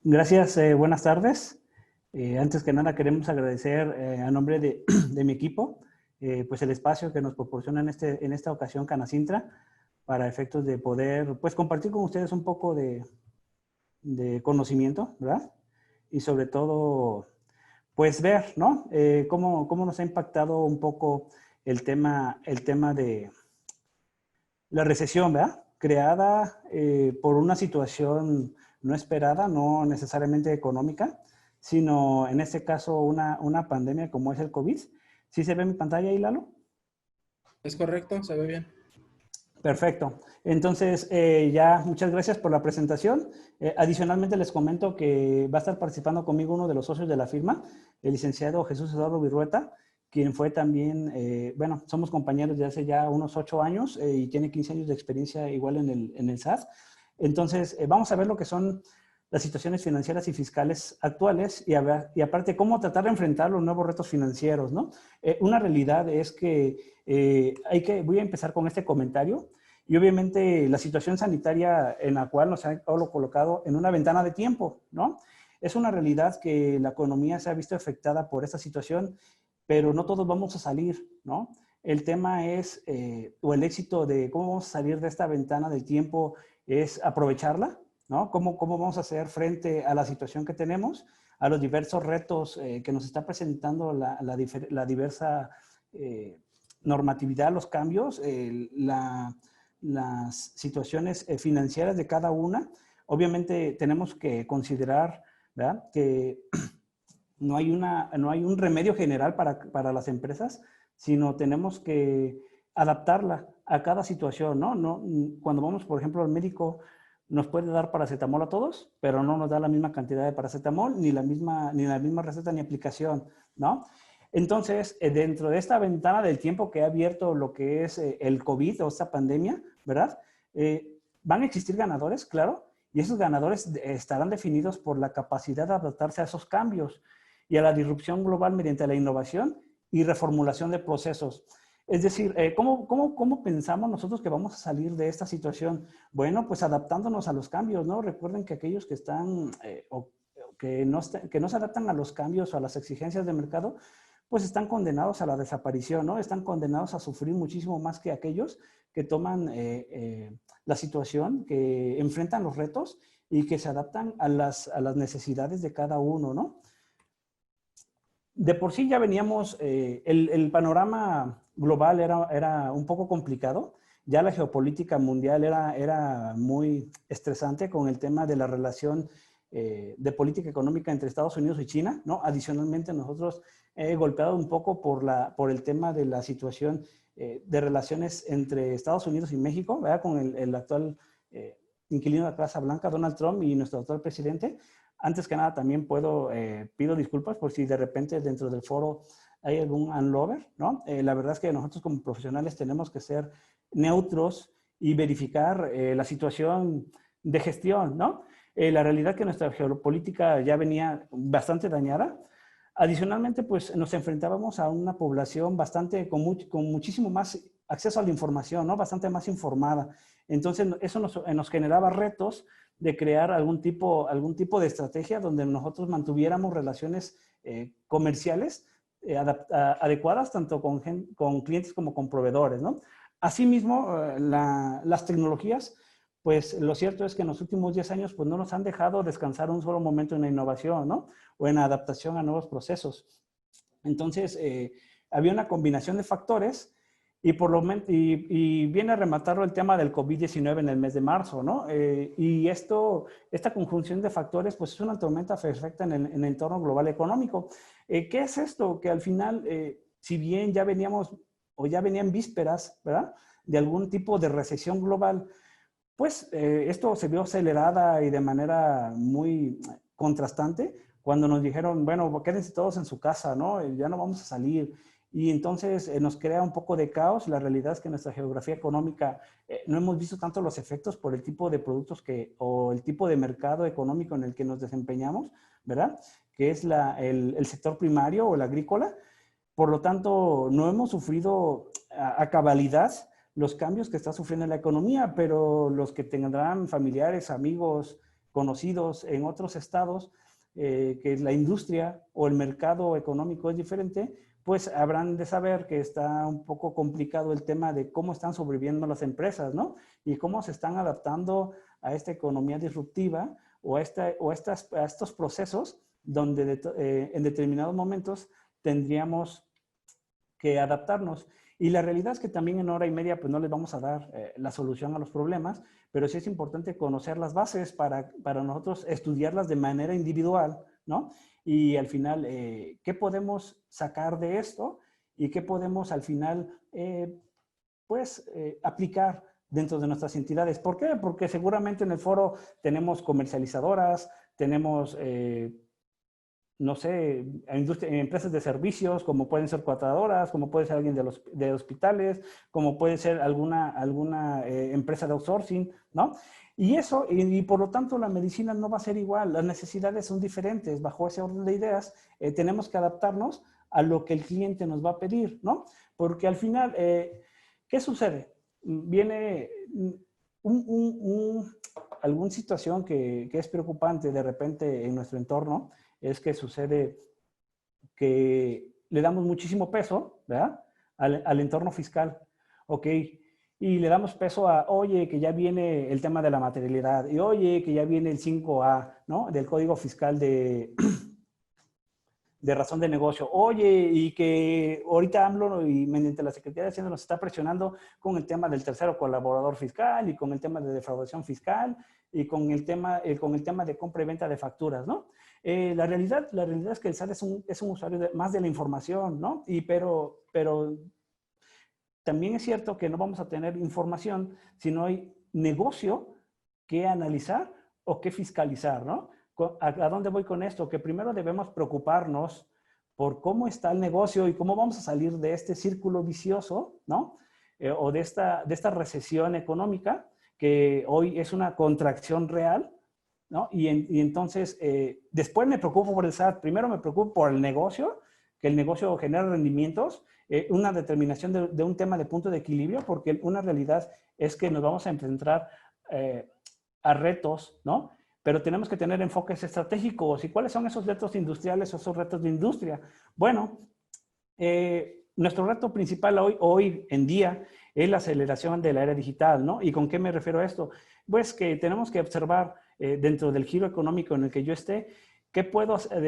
Gracias, buenas tardes. Antes que nada queremos agradecer a nombre de mi equipo pues el espacio que nos proporciona en esta ocasión Canacintra para efectos de poder pues compartir con ustedes un poco de conocimiento, ¿verdad? Y sobre todo pues ver, ¿no? Cómo nos ha impactado un poco el tema de la recesión, ¿verdad? Creada por una situación no esperada, no necesariamente económica, sino en este caso una pandemia como es el COVID. ¿Sí se ve mi pantalla ahí, Lalo? Es correcto, se ve bien. Perfecto. Entonces, ya muchas gracias por la presentación. Adicionalmente, les comento que va a estar participando conmigo uno de los socios de la firma, el licenciado Jesús Eduardo Virrueta, quien fue también, bueno, somos compañeros de hace ya unos 8 años y tiene 15 años de experiencia igual en el SAT. Entonces, vamos a ver lo que son las situaciones financieras y fiscales actuales y aparte cómo tratar de enfrentar los nuevos retos financieros, ¿no? Una realidad es que voy a empezar con este comentario y obviamente la situación sanitaria en la cual nos ha colocado en una ventana de tiempo, ¿no? Es una realidad que la economía se ha visto afectada por esta situación, pero no todos vamos a salir, ¿no? El tema es, o el éxito de cómo vamos a salir de esta ventana del tiempo es aprovecharla, ¿no? ¿Cómo vamos a hacer frente a la situación que tenemos, a los diversos retos que nos está presentando la diversa normatividad, los cambios, las situaciones financieras de cada una? Obviamente tenemos que considerar, ¿verdad?, que no hay un remedio general para las empresas, sino tenemos que adaptarla a cada situación, ¿no? Cuando vamos, por ejemplo, al médico, nos puede dar paracetamol a todos, pero no nos da la misma cantidad de paracetamol, ni la misma receta ni aplicación, ¿no? Entonces, dentro de esta ventana del tiempo que ha abierto lo que es el COVID o esta pandemia, ¿verdad? Van a existir ganadores, claro, y esos ganadores estarán definidos por la capacidad de adaptarse a esos cambios y a la disrupción global mediante la innovación y reformulación de procesos. Es decir, ¿cómo pensamos nosotros que vamos a salir de esta situación? Bueno, pues adaptándonos a los cambios, ¿no? Recuerden que aquellos que están que no se adaptan a los cambios o a las exigencias de mercado, pues están condenados a la desaparición, ¿no? Están condenados a sufrir muchísimo más que aquellos que toman la situación, que enfrentan los retos y que se adaptan a las necesidades de cada uno, ¿no? De por sí ya veníamos, el panorama global era un poco complicado, ya la geopolítica mundial era muy estresante con el tema de la relación de política económica entre Estados Unidos y China, ¿no? Adicionalmente nosotros golpeado un poco por el tema de la situación de relaciones entre Estados Unidos y México, ¿verdad? Con el actual inquilino de la Casa Blanca, Donald Trump, y nuestro actual presidente. Antes que nada, también pido disculpas por si de repente dentro del foro hay algún unlover, ¿no? La verdad es que nosotros como profesionales tenemos que ser neutros y verificar la situación de gestión, ¿no? La realidad es que nuestra geopolítica ya venía bastante dañada. Adicionalmente, pues nos enfrentábamos a una población con muchísimo más acceso a la información, ¿no? Bastante más informada. Entonces, eso nos generaba retos de crear algún tipo de estrategia donde nosotros mantuviéramos relaciones comerciales adecuadas tanto con clientes como con proveedores, ¿no? Asimismo, las tecnologías, pues lo cierto es que en los últimos 10 años pues no nos han dejado descansar un solo momento en la innovación, ¿no? O en la adaptación a nuevos procesos. Entonces, había una combinación de factores y viene a rematarlo el tema del COVID-19 en el mes de marzo, ¿no? Y esta conjunción de factores, pues es una tormenta perfecta en el entorno global económico. ¿Qué es esto? Que al final, si bien ya veníamos o ya venían vísperas, ¿verdad?, de algún tipo de recesión global, pues esto se vio acelerada y de manera muy contrastante cuando nos dijeron, bueno, quédense todos en su casa, ¿no? Ya no vamos a salir. Y entonces nos crea un poco de caos. La realidad es que en nuestra geografía económica no hemos visto tanto los efectos por el tipo de productos o el tipo de mercado económico en el que nos desempeñamos, ¿verdad? Que es el sector primario o el agrícola. Por lo tanto, no hemos sufrido a cabalidad los cambios que está sufriendo la economía, pero los que tendrán familiares, amigos conocidos en otros estados, que la industria o el mercado económico es diferente, pues habrán de saber que está un poco complicado el tema de cómo están sobreviviendo las empresas, ¿no? Y cómo se están adaptando a esta economía disruptiva o a estos procesos donde en determinados momentos tendríamos que adaptarnos. Y la realidad es que también en hora y media pues no les vamos a dar la solución a los problemas, pero sí es importante conocer las bases para nosotros estudiarlas de manera individual, ¿no? Y al final, ¿qué podemos sacar de esto? Y qué podemos al final, aplicar dentro de nuestras entidades. ¿Por qué? Porque seguramente en el foro tenemos comercializadoras, tenemos no sé, empresas de servicios, como pueden ser cuadradoras, como puede ser alguien de hospitales, como puede ser alguna empresa de outsourcing, ¿no? Y eso, y por lo tanto la medicina no va a ser igual, las necesidades son diferentes. Bajo ese orden de ideas, tenemos que adaptarnos a lo que el cliente nos va a pedir, ¿no? Porque al final, ¿qué sucede? Viene alguna situación que es preocupante de repente en nuestro entorno, es que sucede que le damos muchísimo peso, ¿verdad? Al entorno fiscal, ¿ok? Y le damos peso a, oye, que ya viene el tema de la materialidad, y oye, que ya viene el 5A, ¿no? Del Código Fiscal de razón de negocio. Oye, y que ahorita AMLO y mediante la Secretaría de Hacienda nos está presionando con el tema del tercero colaborador fiscal y con el tema de defraudación fiscal y con el tema de compra y venta de facturas, ¿no? La realidad es que el SAT es un usuario más de la información, ¿no? Pero también es cierto que no vamos a tener información si no hay negocio que analizar o que fiscalizar, ¿no? ¿A dónde voy con esto? Que primero debemos preocuparnos por cómo está el negocio y cómo vamos a salir de este círculo vicioso, ¿no? O de esta recesión económica, que hoy es una contracción real, ¿no? Y entonces, después me preocupo por el SAT. Primero me preocupo por el negocio, que el negocio genera rendimientos, una determinación de un tema de punto de equilibrio, porque una realidad es que nos vamos a enfrentar a retos, ¿no? Pero tenemos que tener enfoques estratégicos. ¿Y cuáles son esos retos industriales o esos retos de industria? Bueno, nuestro reto principal hoy en día es la aceleración de la era digital, ¿no? ¿Y con qué me refiero a esto? Pues que tenemos que observar dentro del giro económico en el que yo esté, qué puedo hacer,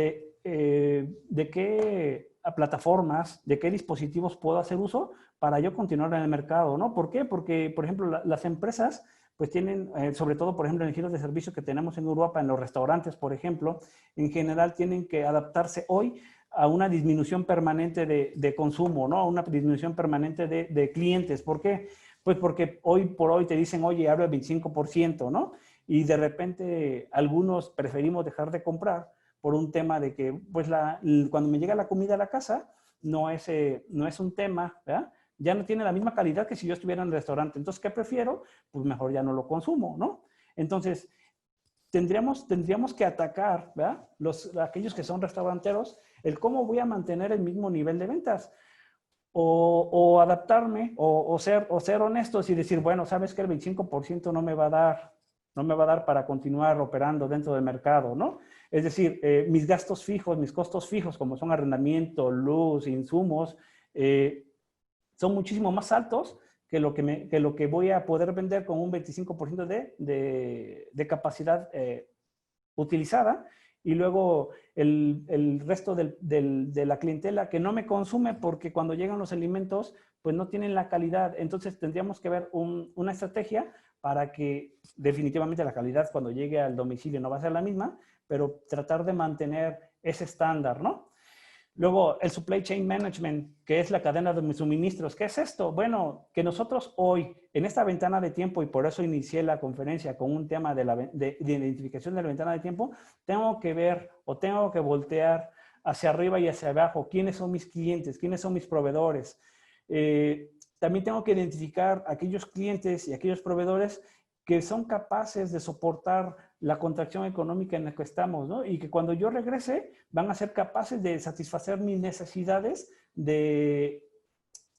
de qué plataformas, de qué dispositivos puedo hacer uso para yo continuar en el mercado, ¿no? ¿Por qué? Porque, por ejemplo, las empresas pues tienen, sobre todo, por ejemplo, en el giro de servicio que tenemos en Europa, en los restaurantes, por ejemplo, en general tienen que adaptarse hoy a una disminución permanente de consumo, ¿no? A una disminución permanente de clientes. ¿Por qué? Pues porque hoy por hoy te dicen, oye, abre el 25%, ¿no? Y de repente algunos preferimos dejar de comprar por un tema de que, pues, cuando me llega la comida a la casa, no es un tema, ¿verdad? Ya no tiene la misma calidad que si yo estuviera en el restaurante. Entonces, ¿qué prefiero? Pues mejor ya no lo consumo, ¿no? Entonces, tendríamos que atacar, ¿verdad? Aquellos que son restauranteros, el cómo voy a mantener el mismo nivel de ventas. O adaptarme, o ser honestos y decir, bueno, sabes que el 25% no me va a dar para continuar operando dentro del mercado, ¿no? Es decir, mis gastos fijos, mis costos fijos, como son arrendamiento, luz, insumos, son muchísimo más altos que lo que voy a poder vender con un 25% de capacidad utilizada, y luego el resto de la clientela que no me consume porque cuando llegan los alimentos pues no tienen la calidad. Entonces tendríamos que ver una estrategia para que definitivamente la calidad cuando llegue al domicilio no va a ser la misma, pero tratar de mantener ese estándar, ¿no? Luego, el supply chain management, que es la cadena de mis suministros. ¿Qué es esto? Bueno, que nosotros hoy, en esta ventana de tiempo, y por eso inicié la conferencia con un tema de identificación de la ventana de tiempo, tengo que ver o tengo que voltear hacia arriba y hacia abajo. ¿Quiénes son mis clientes? ¿Quiénes son mis proveedores? También tengo que identificar aquellos clientes y aquellos proveedores que son capaces de soportar la contracción económica en la que estamos, ¿no? Y que cuando yo regrese van a ser capaces de satisfacer mis necesidades de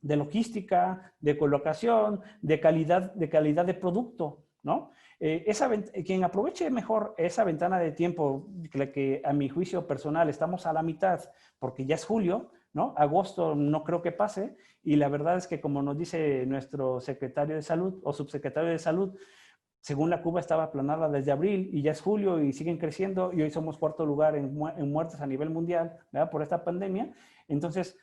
logística, de colocación, de calidad de producto, ¿no? Quien aproveche mejor esa ventana de tiempo, que a mi juicio personal estamos a la mitad, porque ya es julio, ¿no? Agosto no creo que pase, y la verdad es que como nos dice nuestro secretario de salud o subsecretario de salud, según la curva estaba aplanada desde abril y ya es julio y siguen creciendo y hoy somos cuarto lugar en muertes a nivel mundial, ¿verdad? Por esta pandemia. Entonces,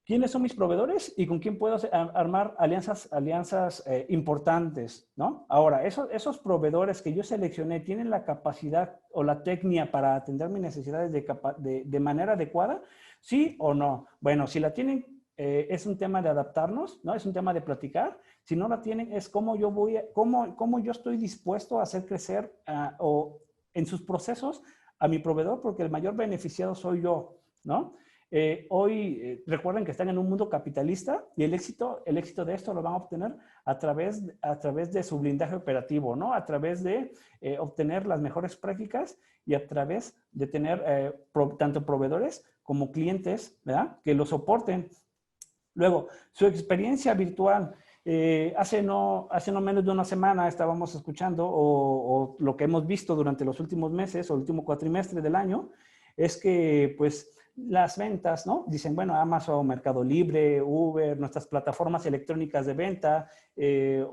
¿quiénes son mis proveedores y con quién puedo armar alianzas importantes, ¿no? Ahora, esos proveedores que yo seleccioné tienen la capacidad o la técnica para atender mis necesidades de manera adecuada, ¿sí o no? Bueno, si la tienen, es un tema de adaptarnos, ¿no? Es un tema de platicar. Si no la tienen, es cómo yo estoy dispuesto a hacer crecer o en sus procesos a mi proveedor, porque el mayor beneficiado soy yo, ¿no? Hoy recuerden que están en un mundo capitalista y el éxito de esto lo van a obtener a través de su blindaje operativo, ¿no? A través de obtener las mejores prácticas y a través de tener tanto proveedores como clientes, ¿verdad? Que lo soporten. Luego, su experiencia virtual. Hace no menos de una semana estábamos escuchando o lo que hemos visto durante los últimos meses o el último cuatrimestre del año es que pues las ventas, ¿no? Dicen, bueno, Amazon, Mercado Libre, Uber, nuestras plataformas electrónicas de venta,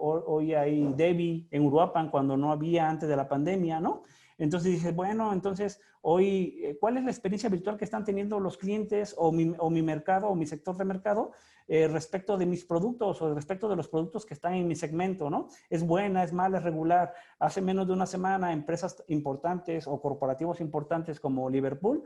hoy hay Devi en Uruapan cuando no había antes de la pandemia, ¿no? Entonces dices, bueno, entonces hoy, ¿cuál es la experiencia virtual que están teniendo los clientes o mi mercado o mi sector de mercado respecto de mis productos o respecto de los productos que están en mi segmento, ¿no? ¿Es buena, es mala, es regular? Hace menos de una semana, empresas importantes o corporativos importantes como Liverpool,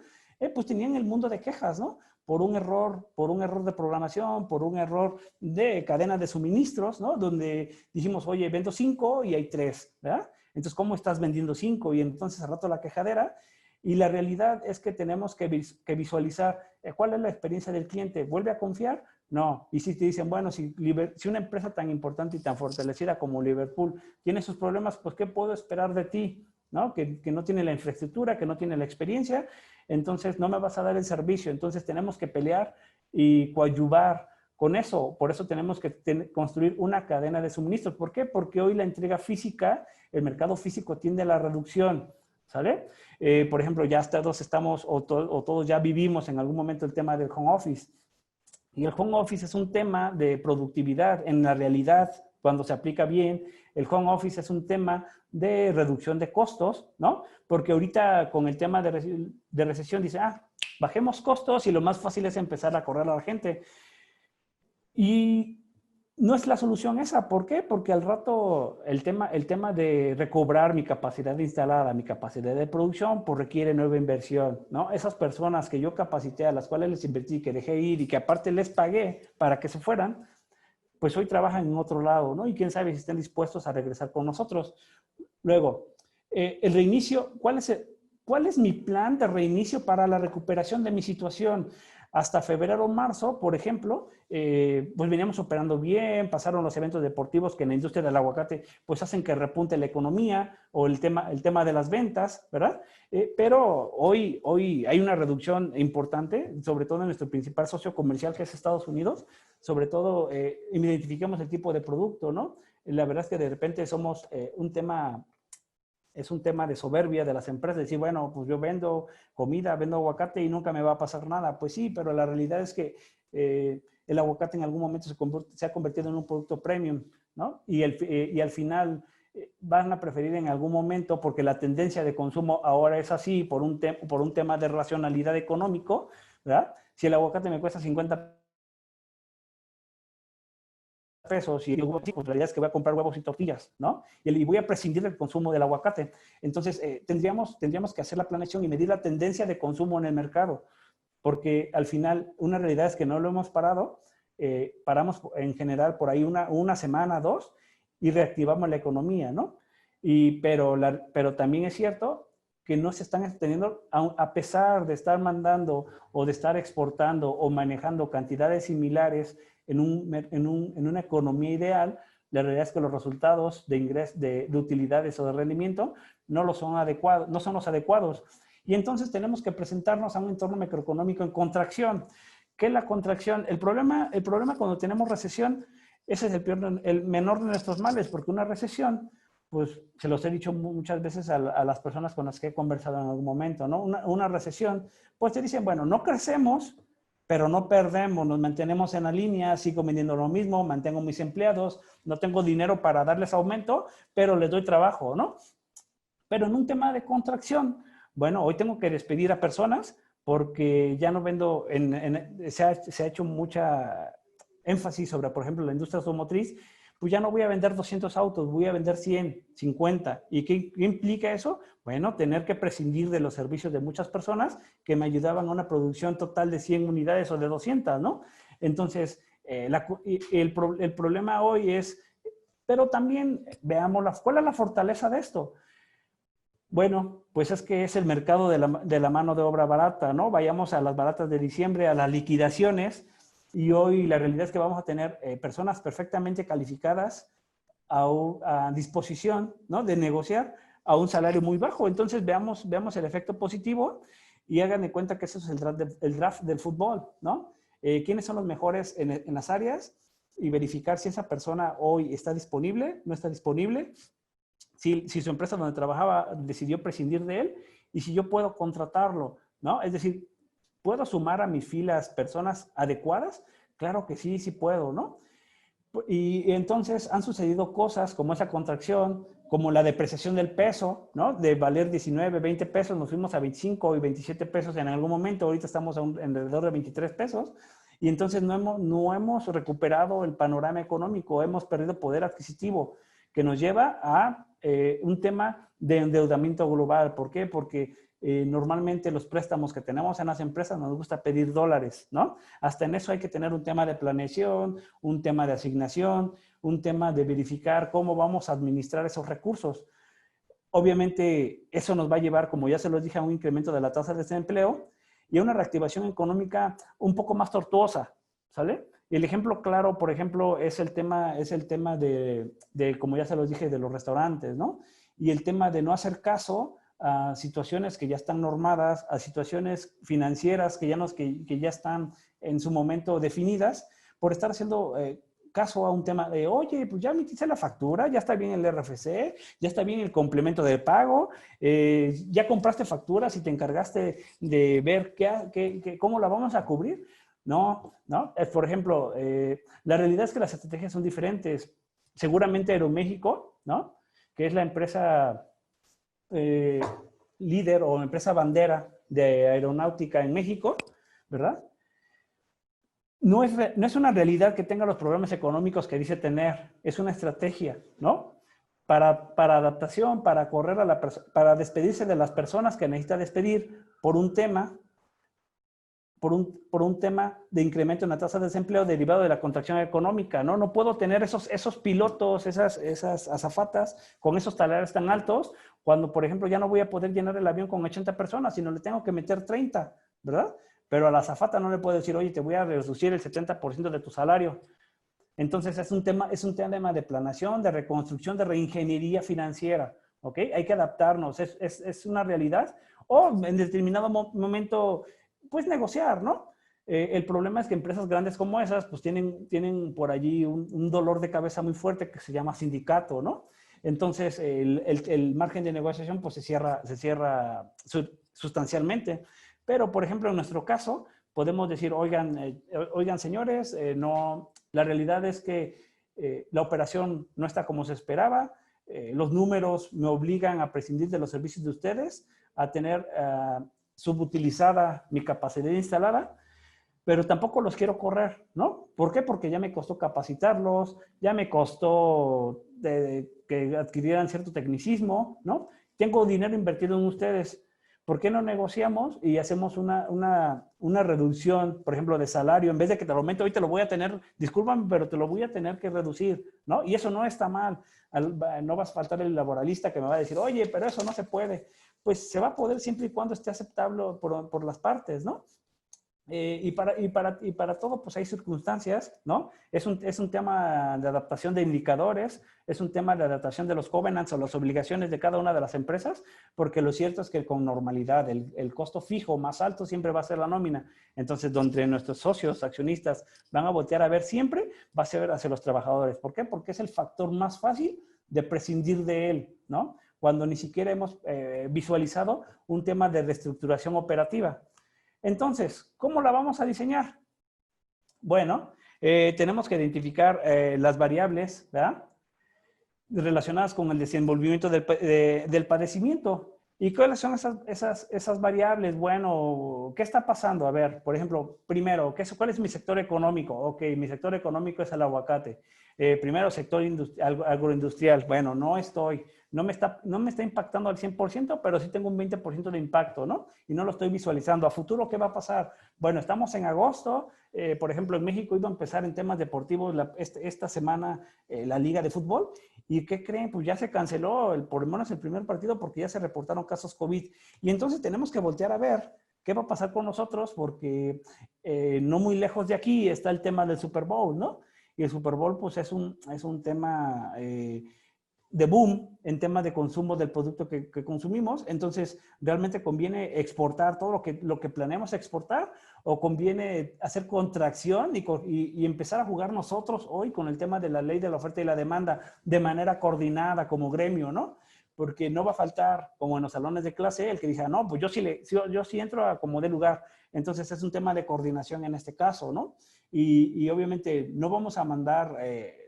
pues tenían el mundo de quejas, ¿no? Por un error de programación, por un error de cadena de suministros, ¿no? Donde dijimos, oye, vendo 5 y hay 3, ¿verdad? Entonces, ¿cómo estás vendiendo 5? Y entonces al rato la quejadera. Y la realidad es que tenemos que visualizar cuál es la experiencia del cliente. ¿Vuelve a confiar? No. Y si te dicen, bueno, si una empresa tan importante y tan fortalecida como Liverpool tiene sus problemas, pues ¿qué puedo esperar de ti? ¿No? Que no tiene la infraestructura, que no tiene la experiencia, entonces no me vas a dar el servicio. Entonces tenemos que pelear y coadyuvar con eso. Por eso tenemos que construir una cadena de suministros. ¿Por qué? Porque hoy la entrega física, el mercado físico tiende a la reducción, ¿sale? Por ejemplo, ya todos estamos o todos ya vivimos en algún momento el tema del home office. Y el home office es un tema de productividad. En la realidad, cuando se aplica bien, el home office es un tema de reducción de costos, ¿no? Porque ahorita con el tema de recesión dice, bajemos costos y lo más fácil es empezar a correr a la gente. Y no es la solución esa. ¿Por qué? Porque al rato el tema de recobrar mi capacidad instalada, mi capacidad de producción, pues requiere nueva inversión, ¿no? Esas personas que yo capacité, a las cuales les invertí, que dejé ir y que aparte les pagué para que se fueran, pues hoy trabajan en otro lado, ¿no? Y quién sabe si estén dispuestos a regresar con nosotros. Luego, el reinicio, ¿cuál es mi plan de reinicio para la recuperación de mi situación? Hasta febrero o marzo, por ejemplo, pues veníamos operando bien, pasaron los eventos deportivos que en la industria del aguacate pues hacen que repunte la economía o el tema de las ventas, ¿verdad? Pero hoy hay una reducción importante, sobre todo en nuestro principal socio comercial que es Estados Unidos, sobre todo identifiquemos el tipo de producto, ¿no? La verdad es que de repente somos es un tema de soberbia de las empresas, decir, bueno, pues yo vendo comida, vendo aguacate y nunca me va a pasar nada. Pues sí, pero la realidad es que el aguacate en algún momento se ha convertido en un producto premium, ¿no? Y al final van a preferir en algún momento, porque la tendencia de consumo ahora es así, por un tema de racionalidad económico, ¿verdad? Si el aguacate me cuesta 50 pesos y digo, pues la realidad es que voy a comprar huevos y tortillas, ¿no? Y voy a prescindir del consumo del aguacate. Entonces, tendríamos que hacer la planeación y medir la tendencia de consumo en el mercado, porque al final una realidad es que no lo hemos parado, paramos en general por ahí una semana, 2, y reactivamos la economía, ¿no? Pero también es cierto que no se están extendiendo, a pesar de estar mandando o de estar exportando o manejando cantidades similares en una economía ideal, la realidad es que los resultados de ingresos, de utilidades o de rendimiento no son los adecuados. Y entonces tenemos que presentarnos a un entorno macroeconómico en contracción. ¿Qué es la contracción? El problema cuando tenemos recesión, ese es el menor de nuestros males, porque una recesión pues se los he dicho muchas veces a las personas con las que he conversado en algún momento, ¿no? Una recesión, pues te dicen, bueno, no crecemos, pero no perdemos, nos mantenemos en la línea, sigo vendiendo lo mismo, mantengo mis empleados, no tengo dinero para darles aumento, pero les doy trabajo, ¿no? Pero en un tema de contracción, bueno, hoy tengo que despedir a personas porque ya no vendo, se ha hecho mucha énfasis sobre, por ejemplo, la industria automotriz, pues ya no voy a vender 200 autos, voy a vender 100, 50. ¿Y qué implica eso? Bueno, tener que prescindir de los servicios de muchas personas que me ayudaban a una producción total de 100 unidades o de 200, ¿no? Entonces, el problema hoy es, pero también veamos, ¿cuál es la fortaleza de esto? Bueno, pues es que es el mercado de la mano de obra barata, ¿no? Vayamos a las baratas de diciembre, a las liquidaciones, y hoy la realidad es que vamos a tener personas perfectamente calificadas a disposición, ¿no? De negociar a un salario muy bajo. Entonces veamos el efecto positivo y hagan de cuenta que eso es el draft del fútbol, ¿no? ¿Quiénes son los mejores en las áreas? Y verificar si esa persona hoy está disponible, no está disponible, si su empresa donde trabajaba decidió prescindir de él y si yo puedo contratarlo, ¿no? Es decir, ¿puedo sumar a mis filas personas adecuadas? Claro que sí, sí puedo, ¿no? Y entonces han sucedido cosas como esa contracción, como la depreciación del peso, ¿no? De valer 19, 20 pesos, nos fuimos a 25 y 27 pesos en algún momento, ahorita estamos alrededor de 23 pesos, y entonces no hemos recuperado el panorama económico, hemos perdido poder adquisitivo, que nos lleva a un tema de endeudamiento global. ¿Por qué? Porque normalmente los préstamos que tenemos en las empresas nos gusta pedir dólares, ¿no? Hasta en eso hay que tener un tema de planeación, un tema de asignación, un tema de verificar cómo vamos a administrar esos recursos. Obviamente eso nos va a llevar, como ya se los dije, a un incremento de la tasa de desempleo y a una reactivación económica un poco más tortuosa, ¿sale? Y el ejemplo claro, por ejemplo, es el tema como ya se los dije, de los restaurantes, ¿no? Y el tema de no hacer caso a situaciones que ya están normadas, a situaciones financieras que ya están en su momento definidas, por estar haciendo caso a un tema de, oye, pues ya emitiste la factura, ya está bien el RFC, ya está bien el complemento de pago, ya compraste facturas y te encargaste de ver cómo la vamos a cubrir. No, no. Por ejemplo, la realidad es que las estrategias son diferentes. Seguramente Aeroméxico, ¿no? Que es la empresa líder o empresa bandera de aeronáutica en México, ¿verdad? No es una realidad que tenga los problemas económicos que dice tener, es una estrategia, ¿no? Para adaptación, para para despedirse de las personas que necesita despedir por un tema de incremento en la tasa de desempleo derivado de la contracción económica, ¿no? No puedo tener esos pilotos, esas azafatas con esos salarios tan altos cuando, por ejemplo, ya no voy a poder llenar el avión con 80 personas, sino le tengo que meter 30, ¿verdad? Pero a la azafata no le puedo decir, oye, te voy a reducir el 70% de tu salario. Entonces es un tema de planeación, de reconstrucción, de reingeniería financiera, ¿ok? Hay que adaptarnos, es una realidad. O en determinado momento pues negociar, ¿no? El problema es que empresas grandes como esas, pues tienen por allí un dolor de cabeza muy fuerte que se llama sindicato, ¿no? Entonces, el margen de negociación, pues se cierra sustancialmente. Pero, por ejemplo, en nuestro caso, podemos decir, oigan señores, no, la realidad es que la operación no está como se esperaba, los números me obligan a prescindir de los servicios de ustedes, a tener subutilizada mi capacidad instalada, pero tampoco los quiero correr, ¿no? ¿Por qué? Porque ya me costó capacitarlos, ya me costó que adquirieran cierto tecnicismo, ¿no? Tengo dinero invertido en ustedes. ¿Por qué no negociamos y hacemos una reducción, por ejemplo, de salario? En vez de que te lo aumento, hoy te lo voy a tener, discúlpame, pero te lo voy a tener que reducir, ¿no? Y eso no está mal. No vas a faltar el laboralista que me va a decir, oye, pero eso no se puede. Pues se va a poder siempre y cuando esté aceptable por las partes, ¿no? Y para todo, pues hay circunstancias, ¿no? Es un tema de adaptación de indicadores, es un tema de adaptación de los covenants o las obligaciones de cada una de las empresas, porque lo cierto es que con normalidad el costo fijo más alto siempre va a ser la nómina. Entonces, donde nuestros socios, accionistas, van a voltear a ver siempre, va a ser hacia los trabajadores. ¿Por qué? Porque es el factor más fácil de prescindir de él, ¿no? Cuando ni siquiera hemos visualizado un tema de reestructuración operativa. Entonces, ¿cómo la vamos a diseñar? Bueno, tenemos que identificar las variables, ¿verdad?, relacionadas con el desenvolvimiento del padecimiento. ¿Y cuáles son esas variables? Bueno, ¿qué está pasando? A ver, por ejemplo, primero, ¿cuál es mi sector económico? Ok, mi sector económico es el aguacate. Primero, sector agroindustrial. Bueno, no me está impactando al 100%, pero sí tengo un 20% de impacto, ¿no? Y no lo estoy visualizando. ¿A futuro qué va a pasar? Bueno, estamos en agosto. Por ejemplo, en México iba a empezar en temas deportivos esta semana la Liga de Fútbol. ¿Y qué creen? Pues ya se canceló por lo menos el primer partido porque ya se reportaron casos COVID. Y entonces tenemos que voltear a ver qué va a pasar con nosotros porque no muy lejos de aquí está el tema del Super Bowl, ¿no? Y el Super Bowl pues es un tema de boom en temas de consumo del producto que consumimos. Entonces, ¿realmente conviene exportar todo lo que planeamos exportar o conviene hacer contracción y empezar a jugar nosotros hoy con el tema de la ley de la oferta y la demanda de manera coordinada como gremio, ¿no? Porque no va a faltar, como en los salones de clase, el que diga, no, pues yo sí entro a como de lugar. Entonces, es un tema de coordinación en este caso, ¿no? Y obviamente no vamos a mandar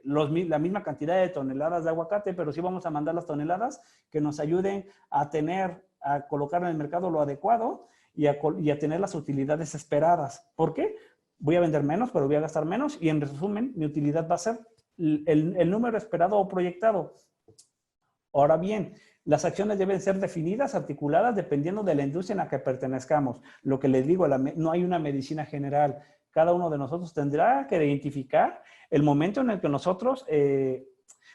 la misma cantidad de toneladas de aguacate, pero sí vamos a mandar las toneladas que nos ayuden a colocar en el mercado lo adecuado y a tener las utilidades esperadas. ¿Por qué? Voy a vender menos, pero voy a gastar menos y en resumen, mi utilidad va a ser el número esperado o proyectado. Ahora bien, las acciones deben ser definidas, articuladas, dependiendo de la industria en la que pertenezcamos. Lo que les digo, no hay una medicina general. Cada uno de nosotros tendrá que identificar el momento en el que nosotros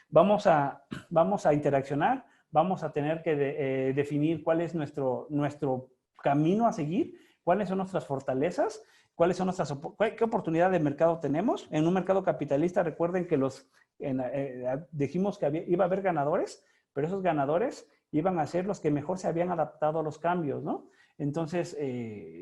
vamos a interaccionar, vamos a tener que definir cuál es nuestro camino a seguir, cuáles son nuestras fortalezas, qué oportunidad de mercado tenemos. En un mercado capitalista, recuerden que dijimos que iba a haber ganadores, pero esos ganadores iban a ser los que mejor se habían adaptado a los cambios, ¿no? Entonces,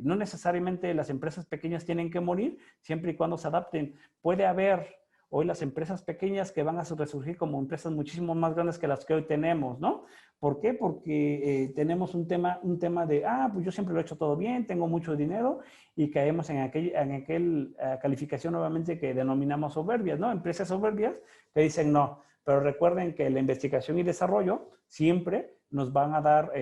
no necesariamente las empresas pequeñas tienen que morir, siempre y cuando se adapten. Puede haber hoy las empresas pequeñas que van a resurgir como empresas muchísimo más grandes que las que hoy tenemos, ¿no? ¿Por qué? Porque tenemos un tema de, pues yo siempre lo he hecho todo bien, tengo mucho dinero, y caemos en aquel calificación nuevamente que denominamos soberbias, ¿no? Empresas soberbias que dicen no, pero recuerden que la investigación y desarrollo siempre nos van a dar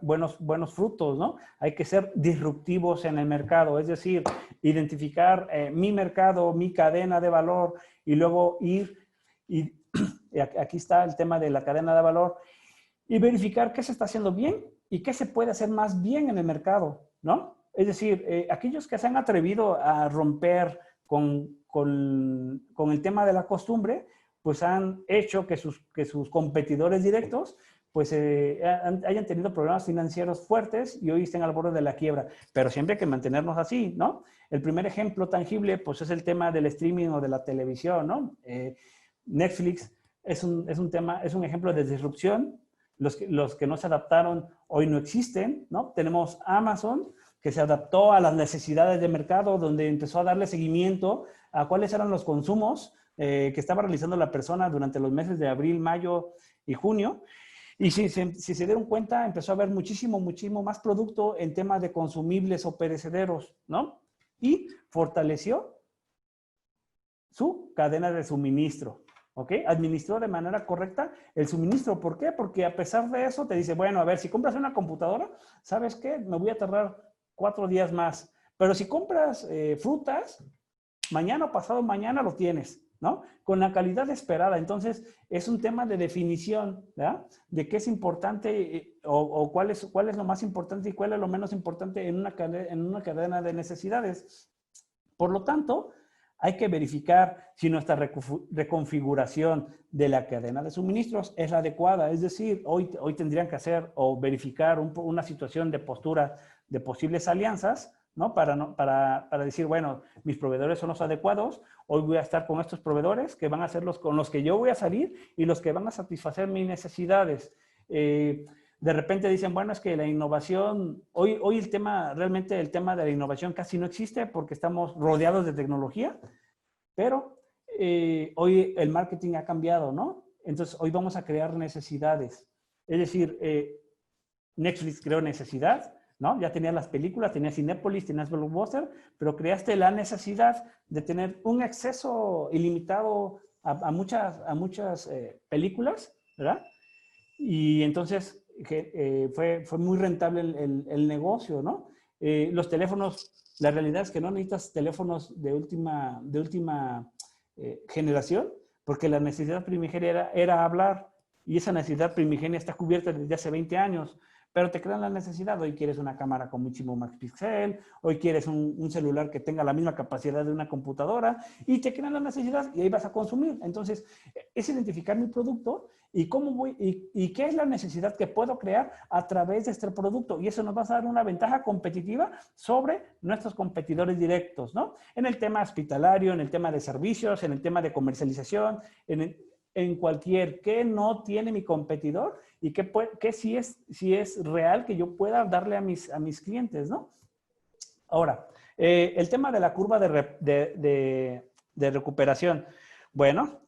buenos frutos, ¿no? Hay que ser disruptivos en el mercado, es decir, identificar mi mercado, mi cadena de valor y luego y aquí está el tema de la cadena de valor y verificar qué se está haciendo bien y qué se puede hacer más bien en el mercado, ¿no? Es decir, aquellos que se han atrevido a romper con el tema de la costumbre, pues han hecho que sus competidores directos pues hayan tenido problemas financieros fuertes y hoy estén al borde de la quiebra. Pero siempre hay que mantenernos así, ¿no? El primer ejemplo tangible, pues es el tema del streaming o de la televisión, ¿no? Netflix es un ejemplo de disrupción. Los que no se adaptaron hoy no existen, ¿no? Tenemos Amazon, que se adaptó a las necesidades de mercado, donde empezó a darle seguimiento a cuáles eran los consumos que estaba realizando la persona durante los meses de abril, mayo y junio. Y si se dieron cuenta, empezó a haber muchísimo más producto en temas de consumibles o perecederos, ¿no? Y fortaleció su cadena de suministro, ¿ok? Administró de manera correcta el suministro. ¿Por qué? Porque a pesar de eso te dice, bueno, a ver, si compras una computadora, ¿sabes qué? Me voy a tardar 4 días más. Pero si compras frutas, mañana o pasado mañana lo tienes, ¿no? Con la calidad esperada. Entonces, es un tema de definición, ¿verdad? De qué es importante o cuál es lo más importante y cuál es lo menos importante en una cadena de necesidades. Por lo tanto, hay que verificar si nuestra reconfiguración de la cadena de suministros es la adecuada. Es decir, hoy tendrían que hacer o verificar una situación de postura de posibles alianzas, ¿no? Para decir, bueno, mis proveedores son los adecuados, hoy voy a estar con estos proveedores que van a ser con los que yo voy a salir y los que van a satisfacer mis necesidades. De repente dicen, bueno, es que la innovación, hoy realmente el tema de la innovación casi no existe porque estamos rodeados de tecnología, pero hoy el marketing ha cambiado, ¿no? Entonces, hoy vamos a crear necesidades. Es decir, Netflix creó necesidad, ¿no? Ya tenías las películas, tenías Cinépolis, tenías Blockbuster, pero creaste la necesidad de tener un acceso ilimitado a muchas películas, ¿verdad? Y entonces fue muy rentable el negocio, ¿no? Los teléfonos, la realidad es que no necesitas teléfonos de última generación, porque la necesidad primigenia era hablar, y esa necesidad primigenia está cubierta desde hace 20 años, pero te crean la necesidad. Hoy quieres una cámara con muchísimo más píxel, hoy quieres un celular que tenga la misma capacidad de una computadora, y te crean la necesidad y ahí vas a consumir. Entonces, es identificar mi producto y cómo voy y qué es la necesidad que puedo crear a través de este producto. Y eso nos va a dar una ventaja competitiva sobre nuestros competidores directos, ¿no? En el tema hospitalario, en el tema de servicios, en el tema de comercialización, en cualquier, ¿qué no tiene mi competidor? Y qué sí es real que yo pueda darle a mis clientes, ¿no? Ahora, el tema de la curva de recuperación. Bueno,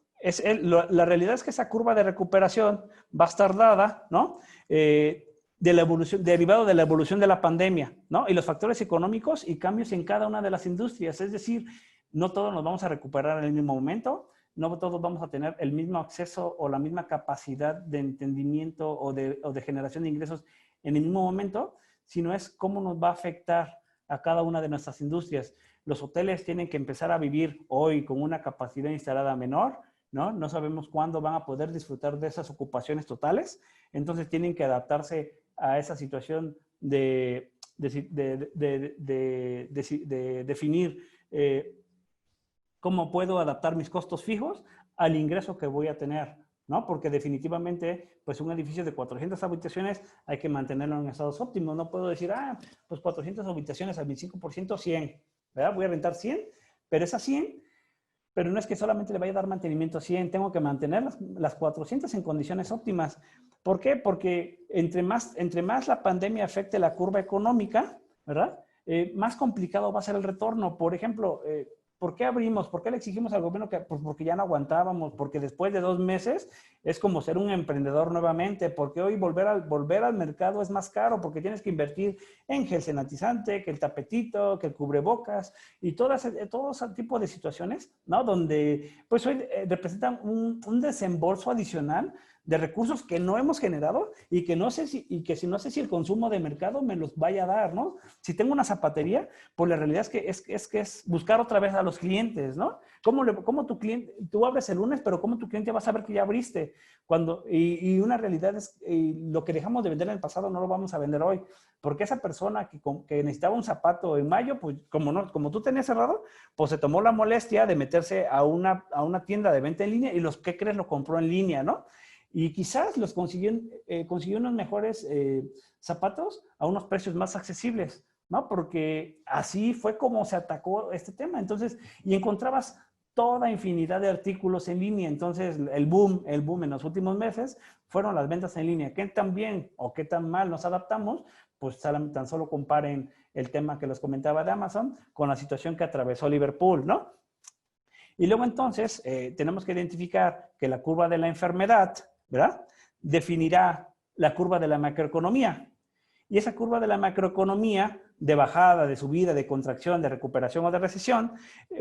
la realidad es que esa curva de recuperación va a estar dada, ¿no? De la evolución, derivado de la evolución de la pandemia, ¿no? Y los factores económicos y cambios en cada una de las industrias. Es decir, no todos nos vamos a recuperar en el mismo momento, no todos vamos a tener el mismo acceso o la misma capacidad de entendimiento o de generación de ingresos en el mismo momento, sino es cómo nos va a afectar a cada una de nuestras industrias. Los hoteles tienen que empezar a vivir hoy con una capacidad instalada menor, ¿no? No sabemos cuándo van a poder disfrutar de esas ocupaciones totales, entonces tienen que adaptarse a esa situación de definir cómo puedo adaptar mis costos fijos al ingreso que voy a tener, ¿no? Porque definitivamente, pues un edificio de 400 habitaciones hay que mantenerlo en estados óptimos. No puedo decir, pues 400 habitaciones al 25%, 100, ¿verdad? Voy a rentar 100, pero esas 100, pero no es que solamente le vaya a dar mantenimiento a 100, tengo que mantener las 400 en condiciones óptimas. ¿Por qué? Porque entre más la pandemia afecte la curva económica, ¿verdad? Más complicado va a ser el retorno. Por ejemplo, ¿por qué abrimos? ¿Por qué le exigimos al gobierno que? Pues porque ya no aguantábamos, porque después de 2 meses es como ser un emprendedor nuevamente, porque hoy volver al mercado es más caro, porque tienes que invertir en gel sanitizante, que el tapetito, que el cubrebocas, y todo ese tipo de situaciones, ¿no? Donde pues hoy representan un desembolso adicional de recursos que no hemos generado y que no sé si el consumo de mercado me los vaya a dar, ¿no? Si tengo una zapatería, pues la realidad es que es buscar otra vez a los clientes, ¿no? ¿Cómo tu cliente, tú abres el lunes, pero cómo tu cliente va a saber que ya abriste? Y una realidad es lo que dejamos de vender en el pasado no lo vamos a vender hoy, porque esa persona que necesitaba un zapato en mayo, pues como tú tenías cerrado, pues se tomó la molestia de meterse a una tienda de venta en línea y ¿qué crees? Lo compró en línea, ¿no? Y quizás consiguió unos mejores zapatos a unos precios más accesibles, ¿no? Porque así fue como se atacó este tema. Entonces, y encontrabas toda infinidad de artículos en línea. Entonces, el boom en los últimos meses fueron las ventas en línea. ¿Qué tan bien o qué tan mal nos adaptamos? Pues tan solo comparen el tema que les comentaba de Amazon con la situación que atravesó Liverpool, ¿no? Y luego entonces tenemos que identificar que la curva de la enfermedad, ¿verdad? Definirá la curva de la macroeconomía. Y esa curva de la macroeconomía, de bajada, de subida, de contracción, de recuperación o de recesión,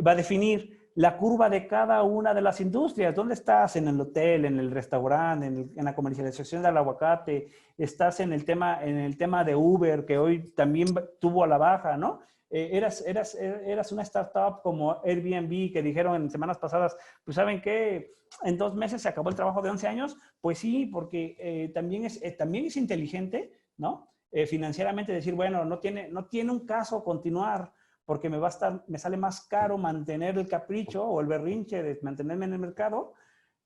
va a definir la curva de cada una de las industrias. ¿Dónde estás? En el hotel, en el restaurante, en la comercialización del aguacate, estás en el tema de Uber, que hoy también tuvo a la baja, ¿no? Eras una startup como Airbnb que dijeron en semanas pasadas, pues ¿saben qué? En 2 meses se acabó el trabajo de 11 años. Pues sí, porque también es inteligente, ¿no? Financieramente decir, bueno, no tiene un caso continuar porque me sale más caro mantener el capricho o el berrinche de mantenerme en el mercado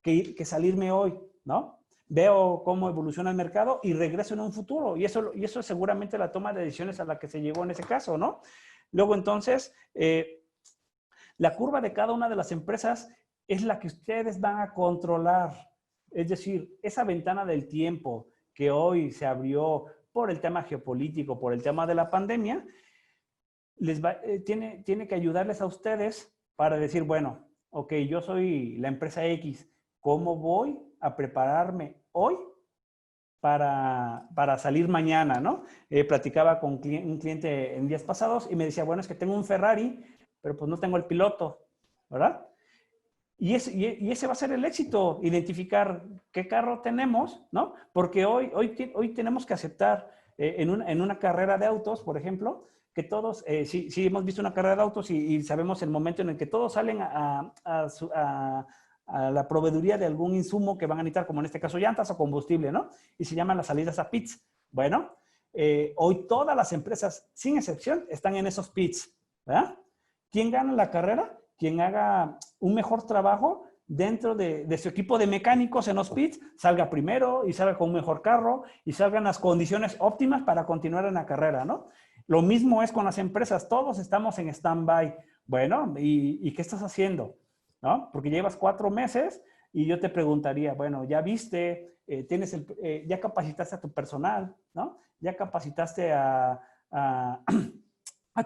que salirme hoy, ¿no? Veo cómo evoluciona el mercado y regreso en un futuro. Y eso es seguramente la toma de decisiones a la que se llegó en ese caso, ¿no? Luego, entonces, la curva de cada una de las empresas es la que ustedes van a controlar. Es decir, esa ventana del tiempo que hoy se abrió por el tema geopolítico, por el tema de la pandemia, tiene que ayudarles a ustedes para decir, bueno, ok, yo soy la empresa X, ¿cómo voy a prepararme hoy para salir mañana, ¿no? Platicaba con un cliente en días pasados y me decía, bueno, es que tengo un Ferrari, pero pues no tengo el piloto, ¿verdad? Y ese va a ser el éxito, identificar qué carro tenemos, ¿no? Porque hoy tenemos que aceptar en una carrera de autos, por ejemplo, que todos, sí hemos visto una carrera de autos y sabemos el momento en el que todos salen a la proveeduría de algún insumo que van a necesitar, como en este caso llantas o combustible, ¿no? Y se llaman las salidas a pits. Bueno, hoy todas las empresas, sin excepción, están en esos pits, ¿verdad? ¿Quién gana la carrera? Quien haga un mejor trabajo dentro de su equipo de mecánicos en los pits, salga primero y salga con un mejor carro y salgan las condiciones óptimas para continuar en la carrera, ¿no? Lo mismo es con las empresas, todos estamos en stand-by. Bueno, ¿y qué estás haciendo? ¿No? Porque llevas 4 meses y yo te preguntaría, bueno, ya viste, ya capacitaste a tu personal, ¿no? Ya capacitaste a